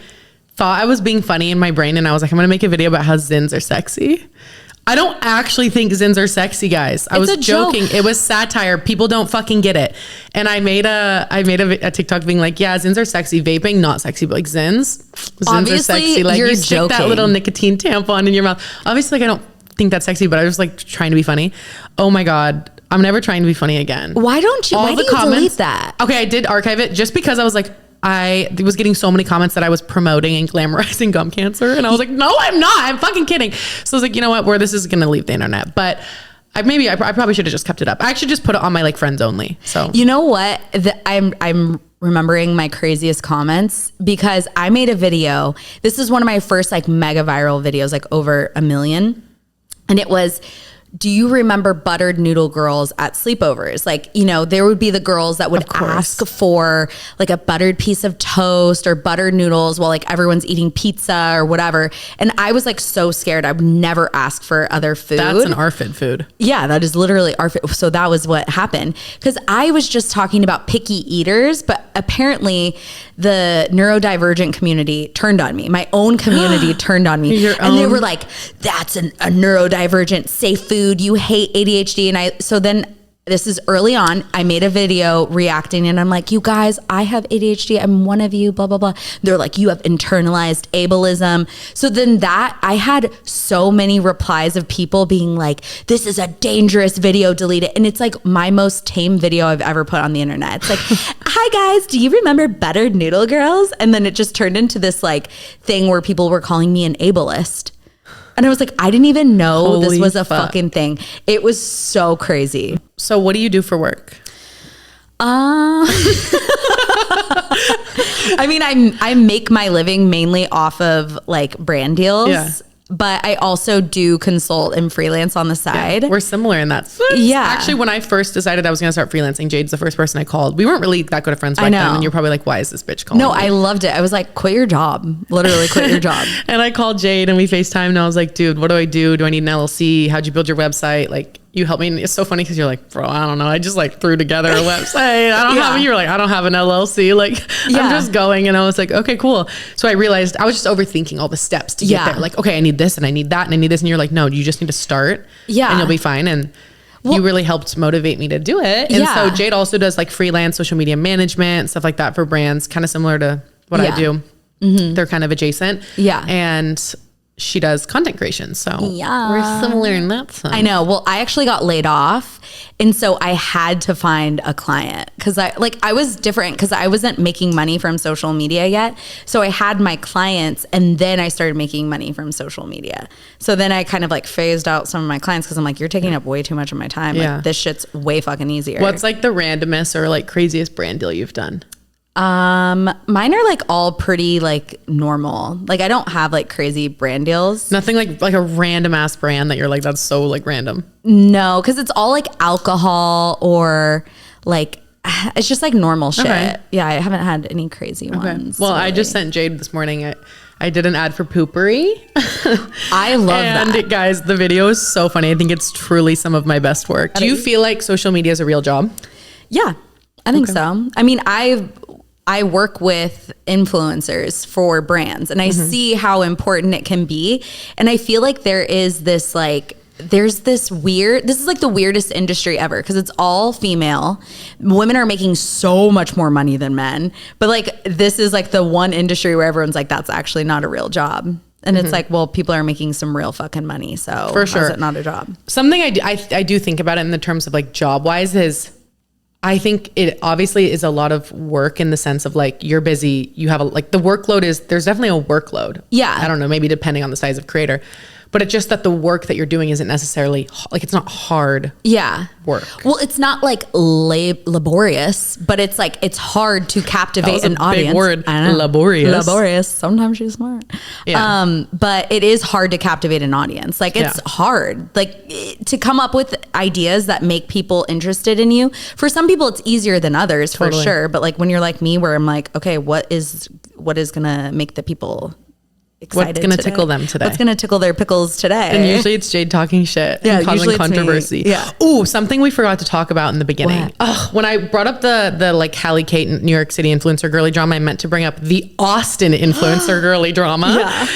thought I was being funny in my brain and I was like, I'm going to make a video about how Zins are sexy. I don't actually think Zins are sexy, guys. I was joking. It was satire. People don't fucking get it. And I made a TikTok being like, yeah, Zins are sexy. Vaping, not sexy, but like Zins Obviously, are sexy. Like you're you stick joking. that little nicotine tampon in your mouth. Obviously, like, I don't think that's sexy, but I was like trying to be funny. Oh my God. I'm never trying to be funny again. Why don't you? Why do you delete that? Okay, I did archive it just because I was like, I was getting so many comments that I was promoting and glamorizing gum cancer. And I was like, no, I'm not. I'm fucking kidding. So I was like, you know what? Where this is going to leave the internet. But I probably should have just kept it up. I actually just put it on my like friends only. So you know what? I'm remembering my craziest comments because I made a video. This is one of my first like mega viral videos, like over 1 million. And it was, do you remember buttered noodle girls at sleepovers? Like, you know, there would be the girls that would ask for like a buttered piece of toast or buttered noodles while like everyone's eating pizza or whatever. And I was like so scared. I would never ask for other food. That's an ARFID food. Yeah, that is literally ARFID. So that was what happened. Because I was just talking about picky eaters, but apparently the neurodivergent community turned on me. My own community turned on me. They were like, that's a neurodivergent, safe food. You hate ADHD. And so then this is early on. I made a video reacting and I'm like, you guys, I have ADHD. I'm one of you, blah, blah, blah. They're like, you have internalized ableism. So then I had so many replies of people being like, this is a dangerous video, delete it. And it's like my most tame video I've ever put on the internet. It's like, hi guys, do you remember Buttered Noodle Girls? And then it just turned into this like thing where people were calling me an ableist. And I was like, I didn't even know this was a fucking thing. It was so crazy. So what do you do for work? I mean, I make my living mainly off of like brand deals. Yeah. But I also do consult and freelance on the side. Yeah, we're similar in that sense. Yeah. Actually, when I first decided I was going to start freelancing, Jade's the first person I called. We weren't really that good of friends back then. And you're probably like, why is this bitch calling me? I loved it. I was like, quit your job. Literally quit your job. And I called Jade and we FaceTimed and I was like, dude, what do I do? Do I need an LLC? How'd you build your website? Like, you help me. And it's so funny because you're like, bro, I don't know. I just like threw together a website. You're like, I don't have an LLC. Like, I'm just going. And I was like, okay, cool. So I realized I was just overthinking all the steps to get there. Like, okay, I need this and I need that and I need this. And you're like, no, you just need to start and you'll be fine. And you really helped motivate me to do it. And so Jade also does like freelance social media management, stuff like that for brands, kind of similar to what I do. Mm-hmm. They're kind of adjacent. Yeah. And she does content creation. So we're similar in that sense. I know. Well, I actually got laid off. And so I had to find a client because I was different because I wasn't making money from social media yet. So I had my clients and then I started making money from social media. So then I kind of like phased out some of my clients because I'm like, you're taking up way too much of my time. Yeah. Like this shit's way fucking easier. What's like the randomest or like craziest brand deal you've done? Mine are like all pretty like normal. Like I don't have like crazy brand deals. Nothing like a random ass brand that you're like, that's so like random. No, because it's all like alcohol or like, it's just like normal shit. Okay. Yeah, I haven't had any crazy ones. Well, really. I just sent Jade this morning. I did an ad for Poopery. I love that. And guys, the video is so funny. I think it's truly some of my best work. Do you feel like social media is a real job? Yeah, I think so. I mean, I work with influencers for brands and I see how important it can be. And I feel like this is like the weirdest industry ever because it's all female. Women are making so much more money than men. But like, this is like the one industry where everyone's like, that's actually not a real job. And it's like, well, people are making some real fucking money. So for sure, how is it not a job? Something I do think about it in the terms of like job wise is, I think it obviously is a lot of work in the sense of like, you're busy, you have the workload there's definitely a workload. Yeah. I don't know, maybe depending on the size of creator, but it's just that the work that you're doing isn't necessarily like, it's not hard work. Well, it's not like laborious, but it's like, it's hard to captivate an audience. Big word. Laborious. Sometimes she's smart. Yeah. But it is hard to captivate an audience. Like it's hard, like to come up with ideas that make people interested in you. For some people it's easier than others for sure. But like when you're like me, where I'm like, okay, what is gonna make the people excited? What's going to tickle them today? What's going to tickle their pickles today? And usually it's Jade talking shit and causing controversy. Yeah. Ooh, something we forgot to talk about in the beginning. When I brought up the like Hallie Kate New York City influencer girly drama, I meant to bring up the Austin influencer girly drama.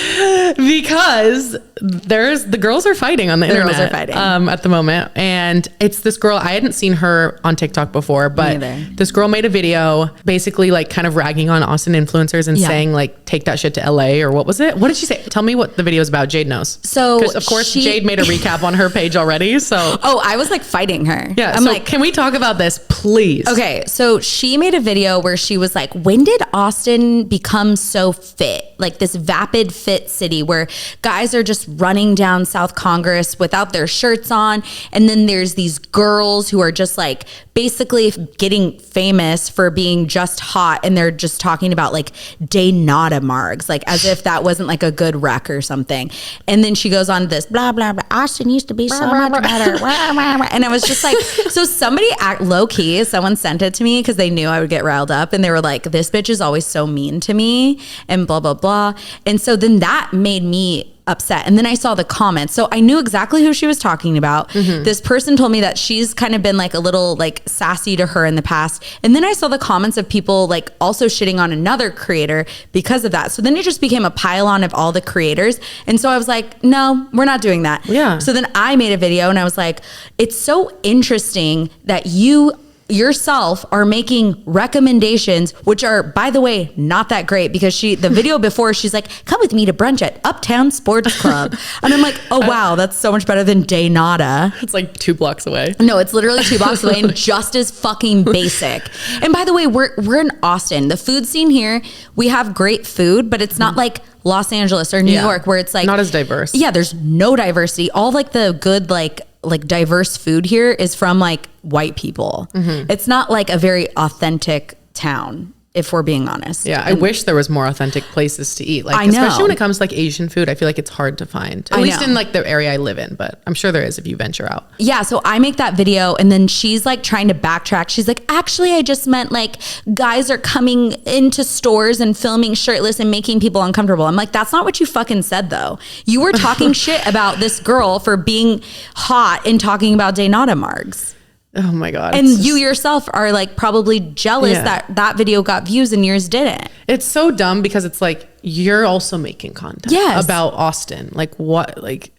Because the girls are fighting on the internet. Girls are fighting. At the moment. And it's this girl, I hadn't seen her on TikTok before, but this girl made a video basically like kind of ragging on Austin influencers and saying like, take that shit to LA or what was it? What did she say? Tell me what the video is about. Jade knows. So, because of course Jade made a recap on her page already. So, I was like fighting her. Yeah. I'm like, can we talk about this, please? Okay. So she made a video where she was like, when did Austin become so fit? Like this vapid fit city where guys are just running down South Congress without their shirts on. And then there's these girls who are just like basically getting famous for being just hot. And they're just talking about like day nada margs, like as if that wasn't like a good rec or something. And then she goes on this blah, blah, blah. Austin used to be so much better. And I was just like, so somebody low key, someone sent it to me because they knew I would get riled up. And they were like, this bitch is always so mean to me and blah, blah, blah. And so then that made me upset. And then I saw the comments. So I knew exactly who she was talking about. This person told me that she's kind of been like a little like sassy to her in the past. And then I saw the comments of people like also shitting on another creator because of that. So then it just became a pile on of all the creators. And so I was like, no, we're not doing that. Yeah. So then I made a video and I was like, it's so interesting that you yourself are making recommendations, which are, by the way, not that great, because the video before, she's like, come with me to brunch at Uptown Sports Club. And I'm like, oh wow, that's so much better than Day Nada. It's like 2 blocks away. No, it's literally 2 blocks away and just as fucking basic. And by the way, we're in Austin. The food scene here, we have great food, but it's not like Los Angeles or New York where it's like not as diverse. Yeah, there's no diversity. All like the good like diverse food here is from like white people. It's not like a very authentic town, if we're being honest. Yeah, I wish there was more authentic places to eat. Like, I know. especially when it comes to like Asian food, I feel like it's hard to find. At least in like the area I live in, but I'm sure there is if you venture out. Yeah, so I make that video and then she's like trying to backtrack. She's like, actually, I just meant like guys are coming into stores and filming shirtless and making people uncomfortable. I'm like, that's not what you fucking said though. You were talking shit about this girl for being hot and talking about Day Nada Margs. Oh my God. And you yourself are like probably jealous that video got views and yours didn't. It's so dumb because it's like, you're also making content about Austin. Like what, like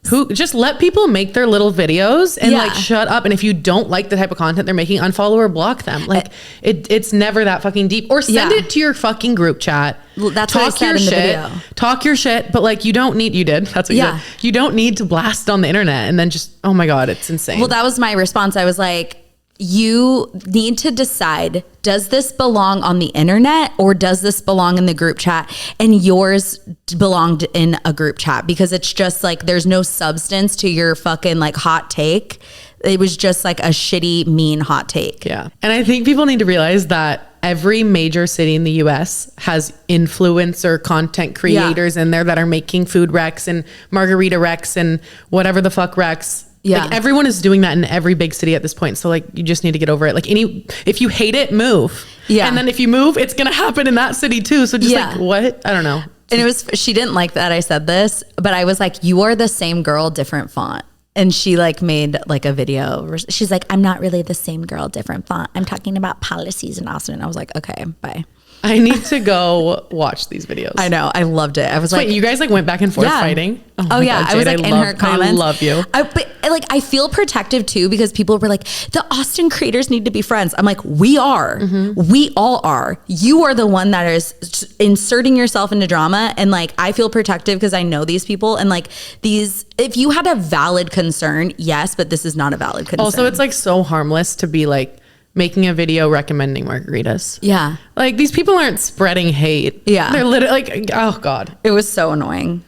who, just let people make their little videos and like shut up. And if you don't like the type of content they're making, unfollow or block them. Like it's never that fucking deep, or send it to your fucking group chat. That's what I said in the video. Talk your shit, but like you don't need, that's what you said. You don't need to blast on the internet and then just, oh my God, it's insane. Well, that was my response. I was like, you need to decide, does this belong on the internet or does this belong in the group chat? And yours belonged in a group chat because it's just like, there's no substance to your fucking like hot take. It was just like a shitty, mean hot take. Yeah. And I think people need to realize that every major city in the US has influencer content creators in there that are making food recs and margarita recs and whatever the fuck recs. Yeah. Like everyone is doing that in every big city at this point. So like, you just need to get over it. Like if you hate it, move. Yeah. And then if you move, it's going to happen in that city too. So just like, what? I don't know. And she didn't like that I said this, but I was like, you are the same girl, different font. And she like made like a video. She's like, I'm not really the same girl, different font. I'm talking about policies in Austin. I was like, okay, bye. I need to go watch these videos. I know. I loved it. I was like, wait, you guys like went back and forth fighting? Oh yeah. God, Jade, I was like in her comments. I love you. But like, I feel protective too, because people were like, the Austin creators need to be friends. I'm like, we are, we all are. You are the one that is inserting yourself into drama. And like, I feel protective because I know these people and like if you had a valid concern, yes, but this is not a valid concern. Also, it's like so harmless to be like, making a video recommending margaritas. Yeah. Like these people aren't spreading hate. Yeah. They're literally like, oh God. It was so annoying.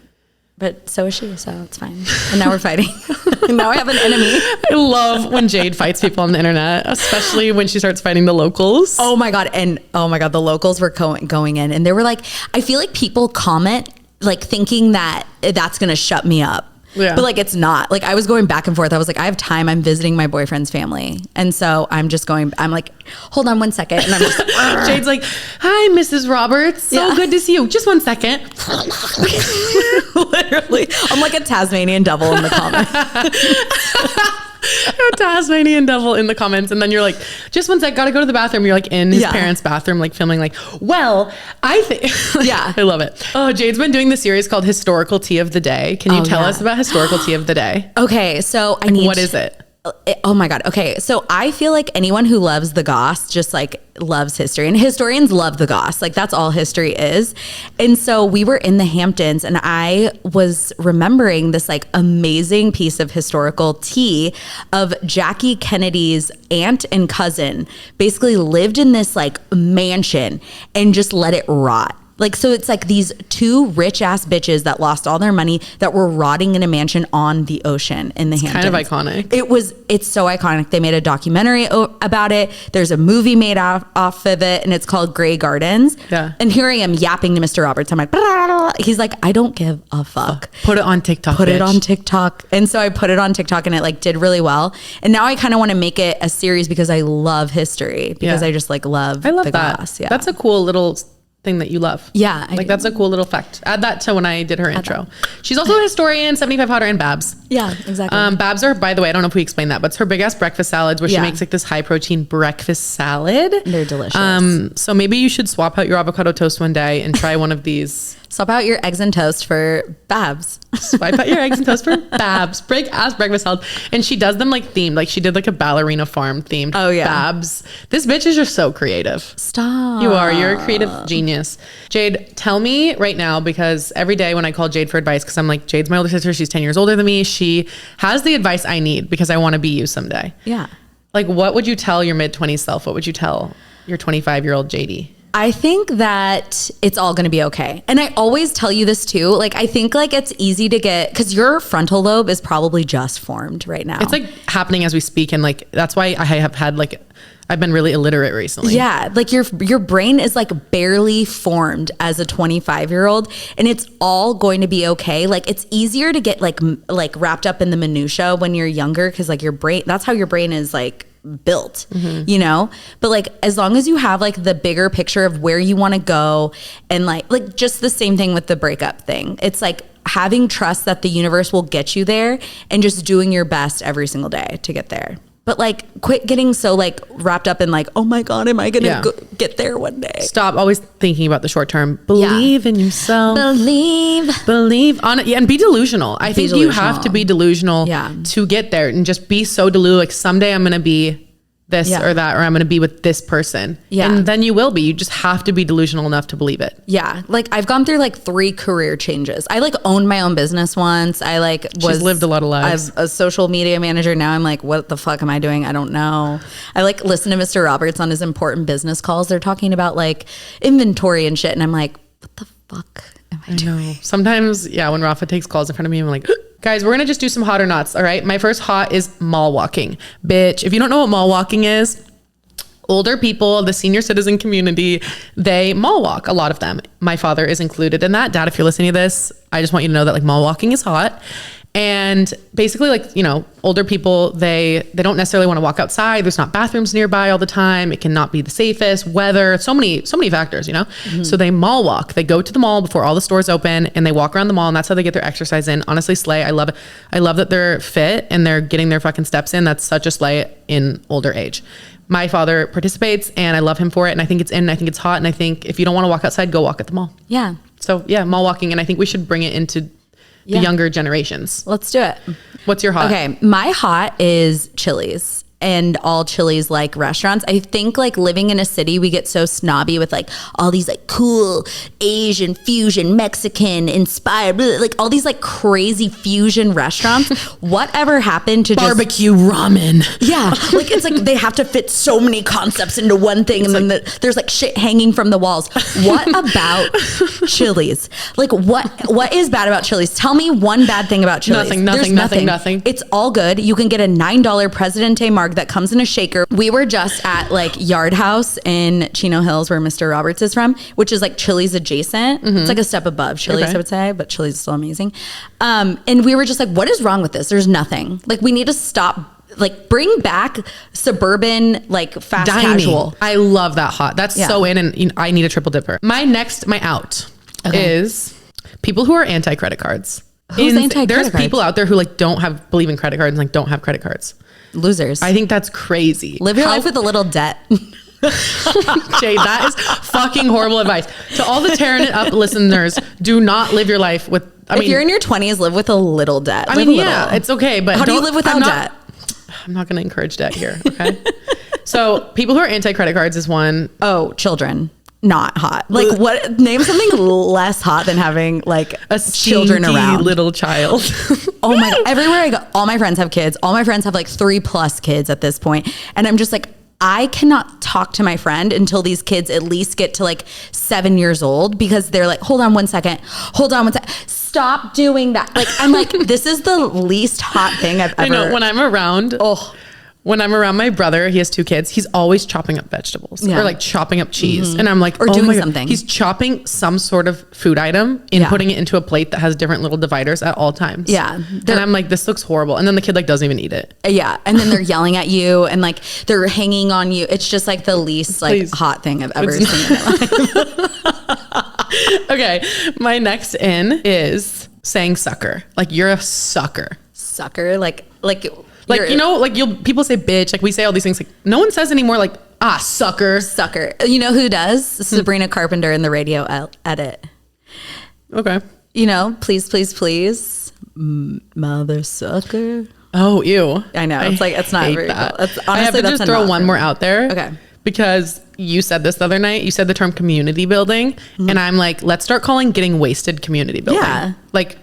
But so is she, so it's fine. And now we're fighting. Now I have an enemy. I love when Jade fights people on the internet, especially when she starts fighting the locals. Oh my God. And oh my God, the locals were going in and they were like, I feel like people comment like thinking that that's going to shut me up. Yeah. But like, it's not. Like I was going back and forth. I was like, I have time. I'm visiting my boyfriend's family. And so I'm like, hold on 1 second. And I'm just like, Jade's like, hi, Mrs. Roberts. So good to see you. Just 1 second. Literally. I'm like a Tasmanian devil in the comments. A Tasmanian devil in the comments, and then you're like, just 1 sec, gotta go to the bathroom. You're like in his parents' bathroom, like filming, like, well, I think I love it. Oh, Jade's been doing the series called Historical Tea of the Day. Can you tell us about Historical Tea of the Day? Okay, so what is it? Oh my God. Okay. So I feel like anyone who loves the goss just like loves history, and historians love the goss. Like that's all history is. And so we were in the Hamptons and I was remembering this like amazing piece of historical tea of Jackie Kennedy's aunt and cousin basically lived in this like mansion and just let it rot. Like, so it's like these two rich ass bitches that lost all their money that were rotting in a mansion on the ocean in the Hamptons. Kind of iconic. It's so iconic. They made a documentary about it. There's a movie made off of it and it's called Grey Gardens. Yeah. And here I am yapping to Mr. Roberts. I'm like, blah, blah, blah. He's like, I don't give a fuck. Put it on TikTok. Put it on TikTok. And so I put it on TikTok and it like did really well. And now I kind of want to make it a series because I love history because I just like love the goss. Yeah. That's a cool little thing that you love. Yeah. Like that's a cool little fact. Add that to when I did her intro. She's also a historian, 75 Hotter, and Babs. Yeah, exactly. Babs are, by the way, I don't know if we explained that, but it's her big ass breakfast salads where she makes like this high protein breakfast salad. They're delicious. So maybe you should swap out your avocado toast one day and try one of these. Swap out your eggs and toast for Babs. Swipe out your eggs and toast for Babs. Big ass breakfast salad. And she does them like themed. Like she did like a ballerina farm themed Babs. This bitch is just so creative. Stop. You are. You're a creative genius. Jade, tell me right now, because every day when I call Jade for advice, because I'm like, Jade's my older sister. She's 10 years older than me. She has the advice I need because I want to be you someday. Yeah. Like what would you tell your mid-20s self? What would you tell your 25-year-old JD? I think that it's all going to be okay. And I always tell you this too. Like, I think like it's easy to get, because your frontal lobe is probably just formed right now. It's like happening as we speak. And like, that's why I have had like, I've been really illiterate recently. Yeah. Like your brain is like barely formed as a 25-year-old and it's all going to be okay. Like it's easier to get like wrapped up in the minutia when you're younger. Cause like your brain, that's how your brain is like built, you know, but like as long as you have like the bigger picture of where you want to go and like just the same thing with the breakup thing. It's like having trust that the universe will get you there and just doing your best every single day to get there. But like quit getting so like wrapped up in like, oh my God, am I going to get there one day? Stop always thinking about the short term. Believe in yourself. Believe on it. Yeah, and be delusional. I think you have to be delusional to get there and just be so delulu. Like someday I'm going to be this or that, or I'm going to be with this person. Yeah. And then you will be. You just have to be delusional enough to believe it. Yeah. Like I've gone through like 3 career changes. I like owned my own business once. I like She's lived a lot of lives. I'm a social media manager. Now I'm like, what the fuck am I doing? I don't know. I like listen to Mr. Roberts on his important business calls. They're talking about like inventory and shit. And I'm like, what the fuck am I doing? Sometimes, when Rafa takes calls in front of me, I'm like, guys, we're going to just do some hot or nots. All right. My first hot is mall walking. Bitch, if you don't know what mall walking is, older people, the senior citizen community, they mall walk, a lot of them. My father is included in that. Dad, if you're listening to this, I just want you to know that like mall walking is hot. And basically like, you know, older people, they don't necessarily want to walk outside. There's not bathrooms nearby all the time. It cannot be the safest, weather, so many factors, you know? Mm-hmm. So they mall walk. They go to the mall before all the stores open and they walk around the mall and that's how they get their exercise in. Honestly, slay. I love it. I love that they're fit and they're getting their fucking steps in. That's such a slay in older age. My father participates and I love him for it. And I think it's in, I think it's hot. And I think if you don't want to walk outside, go walk at the mall. Yeah. So mall walking. And I think we should bring it into the younger generations. Let's do it. What's your hot? Okay. My hot is Chili's and all Chili's like restaurants. I think like living in a city, we get so snobby with like all these like cool Asian fusion, Mexican inspired, like all these like crazy fusion restaurants. Whatever happened to barbecue ramen? Yeah. Like it's like they have to fit so many concepts into one thing. And then there's like shit hanging from the walls. What about Chili's? Like what is bad about Chili's? Tell me one bad thing about Chili's. Nothing. It's all good. You can get a $9 Presidente marg that comes in a shaker. We were just at like Yard House in Chino Hills where Mr. Roberts is from, which is like Chili's adjacent. Mm-hmm. It's like a step above Chili's, I would say, but Chili's is still amazing. And we were just like, what is wrong with this? There's nothing. Like we need to stop, like bring back suburban, like fast dining. Casual. I love that hot. That's so in and you know, I need a triple dipper. My out is people who are anti-credit cards. Who's anti-credit There's cards? people out there who like believe in credit cards and like don't have credit cards. Losers. I think that's crazy. Live your life with a little debt. Jade, that is fucking horrible advice. To all the tearing it up listeners, do not live your life with, if you're in your 20s, live with a little debt. It's okay. But how do you live without debt? I'm not going to encourage debt here. Okay. So people who are anti-credit cards is one. Oh, children. Not hot. Like what? Name something less hot than having like a children around. Little child. Oh my God. Everywhere I go, all my friends have kids. All my friends have like 3+ kids at this point. And I'm just like, I cannot talk to my friend until these kids at least get to like 7 years old because they're like, hold on one second. Stop doing that. Like, I'm like, this is the least hot thing I've ever. I know when I'm around. When I'm around my brother, he has 2 kids. He's always chopping up vegetables or like chopping up cheese. Mm-hmm. And I'm like, or doing something. He's chopping some sort of food item and putting it into a plate that has different little dividers at all times. Yeah. And I'm like, this looks horrible. And then the kid like doesn't even eat it. Yeah. And then they're yelling at you and like they're hanging on you. It's just like the least like hot thing I've ever seen in my life. Okay. My next in is saying sucker. Like you're a sucker. Sucker. Like, you know, like people say bitch. Like we say all these things. Like no one says anymore. Like, sucker. Sucker. You know who does? Sabrina Carpenter in the radio edit. Okay. You know, please, please, please. Mother sucker. Oh, ew. I know. It's like, it's not very cool. Honestly, I have to just throw one more out there. Okay. Because you said this the other night. You said the term community building. Mm-hmm. And I'm like, let's start calling getting wasted community building. Yeah. Like,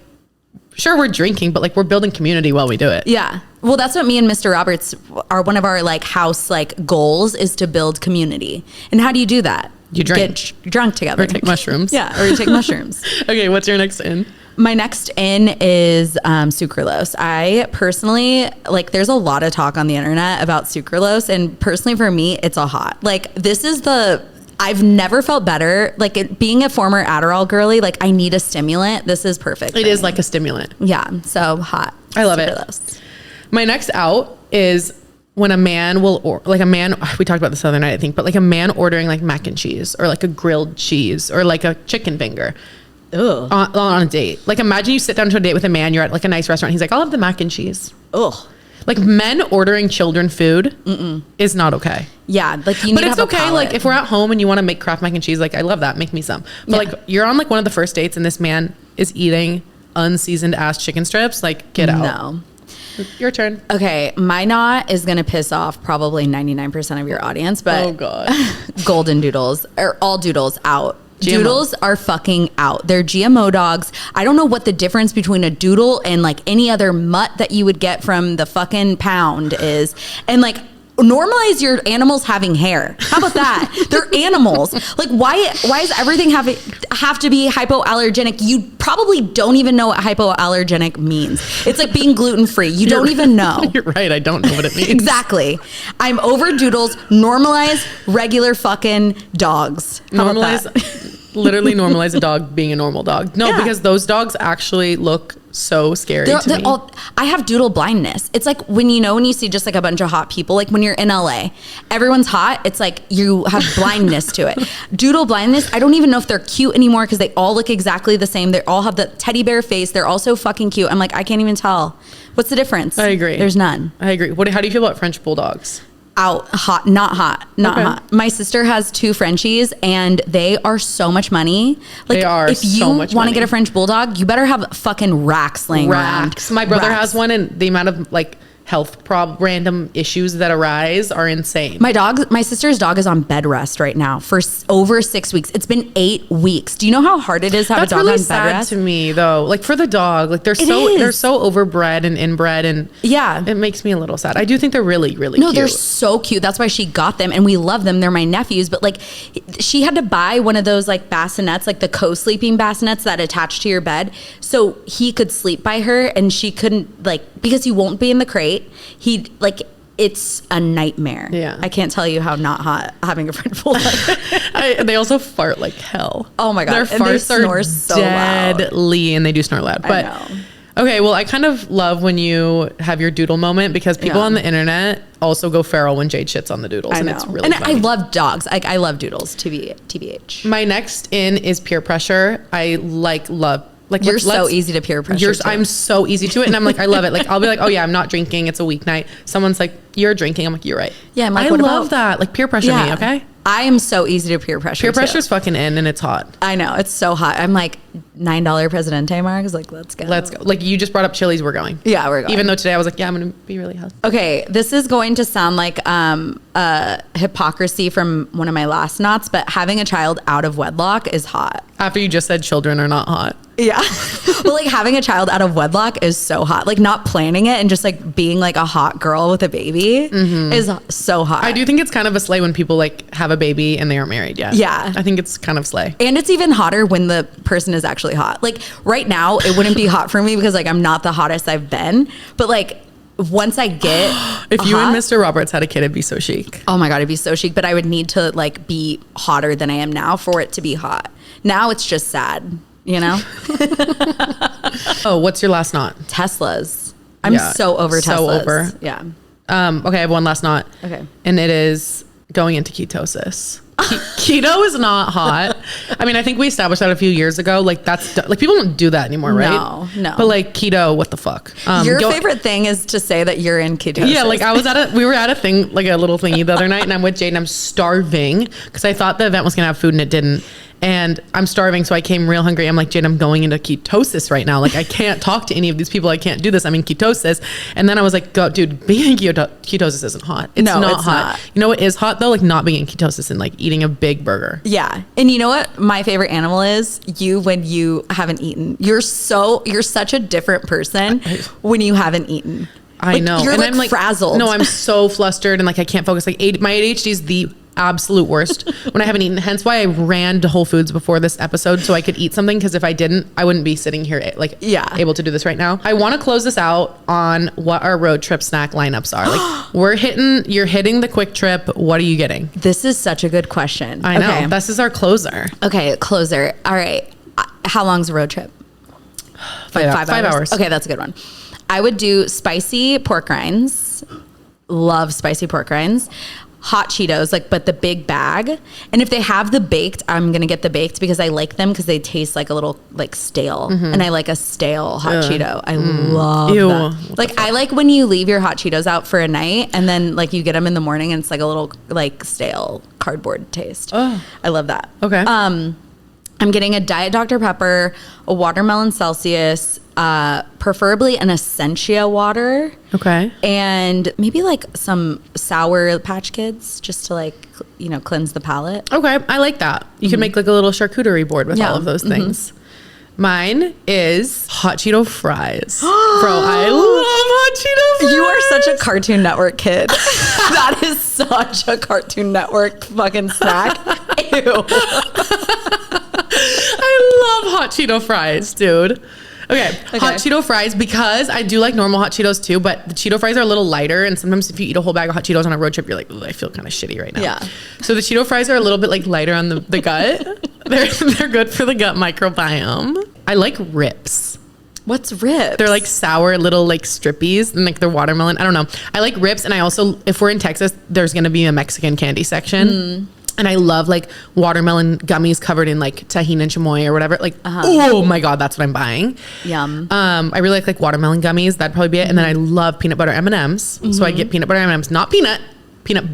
sure, we're drinking, but like we're building community while we do it. Yeah. Well, that's what me and Mr. Roberts are. One of our like house like goals is to build community. And how do you do that? You drink. Get drunk together. Or take mushrooms. Yeah. Or you take mushrooms. Okay. What's your next in? My next in is sucralose. I personally, like, there's a lot of talk on the internet about sucralose. And personally for me, it's a hot. Like, I've never felt better. Like, being a former Adderall girly, like, I need a stimulant. This is perfect. It is like a stimulant. Yeah. So hot. I love sucralose. it. My next out is when a man we talked about this the other night, I think, but like a man ordering like mac and cheese or like a grilled cheese or like a chicken finger. Ugh. On a date. Like imagine you sit down to a date with a man, you're at like a nice restaurant. He's like, I'll have the mac and cheese. Ugh. Like men ordering children food is not okay. Yeah. Like you need to have it's okay. Like if we're at home and you want to make Kraft mac and cheese, like I love that. Make me some. But like you're on like one of the first dates and this man is eating unseasoned ass chicken strips. Like get out. No. Your turn. Okay. My knot is going to piss off probably 99% of your audience, but oh God. Golden doodles or all doodles out. GMO. Doodles are fucking out. They're GMO dogs. I don't know what the difference between a doodle and like any other mutt that you would get from the fucking pound is. And like normalize your animals having hair. How about that? They're animals. Like why does everything have to be hypoallergenic? You probably don't even know what hypoallergenic means. It's like being gluten-free. You don't even know. You're right. I don't know what it means. Exactly. I'm over doodles. Normalize regular fucking dogs. Literally normalize a dog being a normal dog. No, because those dogs actually look so scary to me. I have doodle blindness. It's like when you see just like a bunch of hot people, like when you're in LA, everyone's hot. It's like you have blindness to it. Doodle blindness. I don't even know if they're cute anymore because they all look exactly the same. They all have the teddy bear face. They're all so fucking cute. I'm like, I can't even tell. What's the difference? I agree. There's none. I agree. How do you feel about French bulldogs? Out. Hot. Not hot. My sister has 2 Frenchies and they are so much money. Like, they are if you want to get a French bulldog, you better have fucking racks laying around. My brother has one and the amount of like random issues that arise are insane. My sister's dog is on bed rest right now for over 6 weeks. It's been 8 weeks. Do you know how hard it is to have a dog on bed rest? That's really sad to me though. Like for the dog, like they're so overbred and inbred and yeah, it makes me a little sad. I do think they're really, really cute. No, they're so cute. That's why she got them and we love them. They're my nephews, but like she had to buy one of those like bassinets, like the co-sleeping bassinets that attach to your bed so he could sleep by her and she couldn't, like, because he won't be in the crate. It's a nightmare. Yeah. I can't tell you how not hot having a French bulldog. They also fart like hell. Oh my God. Their farts are so deadly loud. And they do snore loud. But I know. Okay, well, I kind of love when you have your doodle moment because people on the internet also go feral when Jade shits on the doodles. And it's really funny. I love dogs. I love doodles, TBH. My next in is peer pressure. I love you're so easy to peer pressure. I'm so easy to it. And I'm like, I love it. Like, I'll be like, oh yeah, I'm not drinking. It's a weeknight. Someone's like, you're drinking. I'm like, you're right. Yeah. I'm like, I love that. Like peer pressure me. Okay. I am so easy to peer pressure. Peer pressure is fucking in and it's hot. I know. It's so hot. I'm like $9 Presidente Marks. Like, let's go. Like you just brought up Chili's. We're going. Yeah, we're going. Even though today I was like, yeah, I'm going to be really hot. Okay. This is going to sound like hypocrisy from one of my last knots, but having a child out of wedlock is hot. After you just said children are not hot. Yeah. But like having a child out of wedlock is so hot. Like not planning it and just like being like a hot girl with a baby is so hot. I do think it's kind of a slay when people like have a baby and they aren't married yet. Yeah. I think it's kind of slay. And it's even hotter when the person is actually hot. Like right now it wouldn't be hot for me because like I'm not the hottest I've been. But like once I get if you and Mr. Roberts had a kid, it'd be so chic. Oh my God, it'd be so chic. But I would need to like be hotter than I am now for it to be hot. Now it's just sad. You know? Oh, what's your last knot? Teslas. I'm so over Teslas. So over. Yeah. Okay, I have one last knot. Okay. And it is going into ketosis. Keto is not hot. I mean, I think we established that a few years ago. Like that's like people don't do that anymore, right? No. But like keto, what the fuck? Your favorite thing is to say that you're in ketosis. Yeah, like we were at a thing, like a little thingy the other night, and I'm with Jade and I'm starving because I thought the event was gonna have food and it didn't. And I'm starving, so I came real hungry. I'm like, Jade, I'm going into ketosis right now. Like, I can't talk to any of these people. I can't do this. I'm in ketosis. And then I was like, dude, being in ketosis isn't hot. It's not hot. You know what is hot, though? Like, not being in ketosis and, like, eating a big burger. Yeah. And you know what my favorite animal is? You when you haven't eaten. You're such a different person when you haven't eaten. I know. You're and like I'm like frazzled. No, I'm so flustered and, like, I can't focus. Like, my ADHD is the absolute worst when I haven't eaten. Hence why I ran to Whole Foods before this episode so I could eat something, because if I didn't, I wouldn't be sitting here able to do this right now. I want to close this out on what our road trip snack lineups are. Like you're hitting the quick trip. What are you getting? This is such a good question. I know. Okay. This is our closer. Okay, closer. All right. How long's the road trip? 5 hours. Okay, that's a good one. I would do spicy pork rinds. Love spicy pork rinds. Hot Cheetos, but the big bag. And if they have the baked, I'm going to get the baked because I like them because they taste like a little stale. Mm-hmm. And I like a stale hot Cheeto. I love that. Like I like when you leave your hot Cheetos out for a night and then you get them in the morning and it's like a little stale cardboard taste. Oh. I love that. Okay. I'm getting a Diet Dr. Pepper, a watermelon Celsius, preferably an Essentia water. Okay. And maybe some Sour Patch Kids just to cleanse the palate. Okay. I like that. You can make a little charcuterie board with all of those things. Mine is hot Cheeto fries. Bro, I love hot Cheeto fries. You are such a Cartoon Network kid. That is such a Cartoon Network fucking snack. Ew. I love hot Cheeto fries, dude. Okay, hot Cheeto fries, because I do like normal hot Cheetos too, but the Cheeto fries are a little lighter, and sometimes if you eat a whole bag of hot Cheetos on a road trip, you're like, I feel kind of shitty right now. Yeah. So the Cheeto fries are a little bit lighter on the gut. They're good for the gut microbiome. I like rips. What's rips? They're sour little strippies, and they're watermelon. I don't know. I like rips, and I also, if we're in Texas, there's gonna be a Mexican candy section. And I love watermelon gummies covered in tahini and chamoy or whatever. Oh my God, that's what I'm buying. Yum. I really like watermelon gummies. That'd probably be it. And then I love peanut butter M&Ms. So I get peanut butter M&Ms, not peanut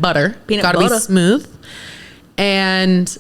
butter. Gotta be smooth. And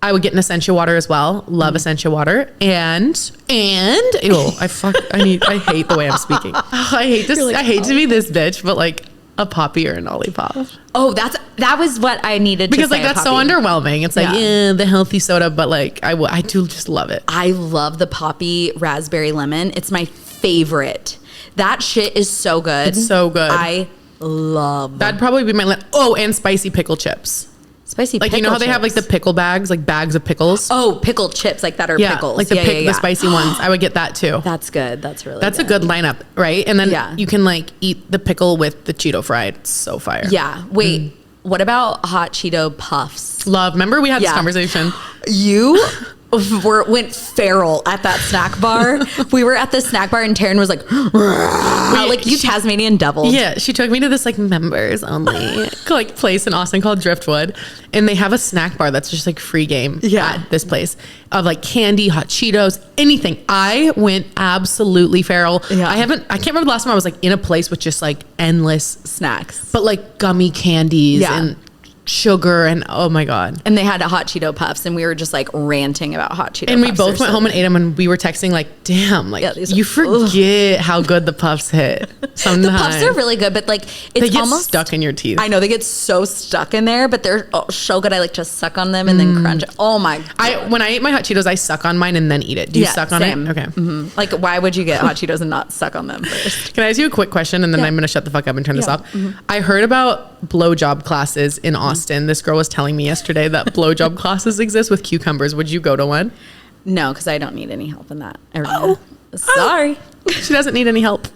I would get an Essentia water as well. Love Essentia water. And I hate the way I'm speaking. Oh, I hate this. I hate to be this bitch, but a Poppy or an Olipop. Oh, that was what I needed to say. Because that's so underwhelming. It's the healthy soda, but I do just love it. I love the Poppy raspberry lemon. It's my favorite. That shit is so good. It's so good. I love. That'd probably be my and spicy pickle chips. Spicy pickle you know how they chips. have the pickle bags, bags of pickles? Oh, pickled chips that are pickles. The spicy ones. I would get that too. That's good. That's really That's good. a good lineup, right? And then you can eat the pickle with the Cheeto fried. It's so fire. Yeah. Wait, what about hot Cheeto puffs? Love. Remember we had this conversation? You went feral at that snack bar. We were at the snack bar and Taryn was you Tasmanian deviled. Yeah, she took me to this members only place in Austin called Driftwood, and they have a snack bar that's just free game at this place of candy, hot Cheetos, anything. I went absolutely feral. Yeah. I can't remember the last time I was in a place with just endless snacks, but gummy candies and sugar, and oh my God. And they had hot Cheeto puffs, and we were just ranting about hot Cheeto and puffs. We both went home and ate them, and we were texting damn, you forget how good the puffs hit sometimes. The puffs are really good, but they get almost stuck in your teeth. I know, they get so stuck in there, but they're so good. I just suck on them and then crunch it. Oh my God. When I eat my hot Cheetos, I suck on mine and then eat it. Do you suck on it? Okay. Mm-hmm. Why would you get hot Cheetos and not suck on them first? Can I ask you a quick question, and then I'm going to shut the fuck up and turn this off? Mm-hmm. I heard about blowjob classes in Austin. This girl was telling me yesterday that blowjob classes exist with cucumbers. Would you go to one? No, because I don't need any help in that area. Sorry. She doesn't need any help.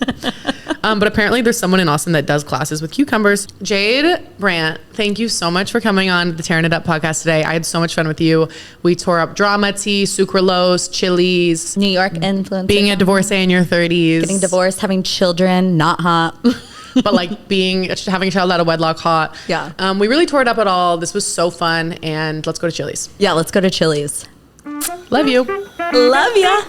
But apparently there's someone in Austin that does classes with cucumbers. Jade, Brandt, thank you so much for coming on the Tearing It Up podcast today. I had so much fun with you. We tore up drama tea, sucralose, chilies. New York influence. Being a divorcee in your 30s. Getting divorced, having children, not hot. but like having a child out of wedlock, hot. Yeah. We really tore it up at all. This was so fun, and let's go to Chili's. Yeah, let's go to Chili's. Love you. Love ya.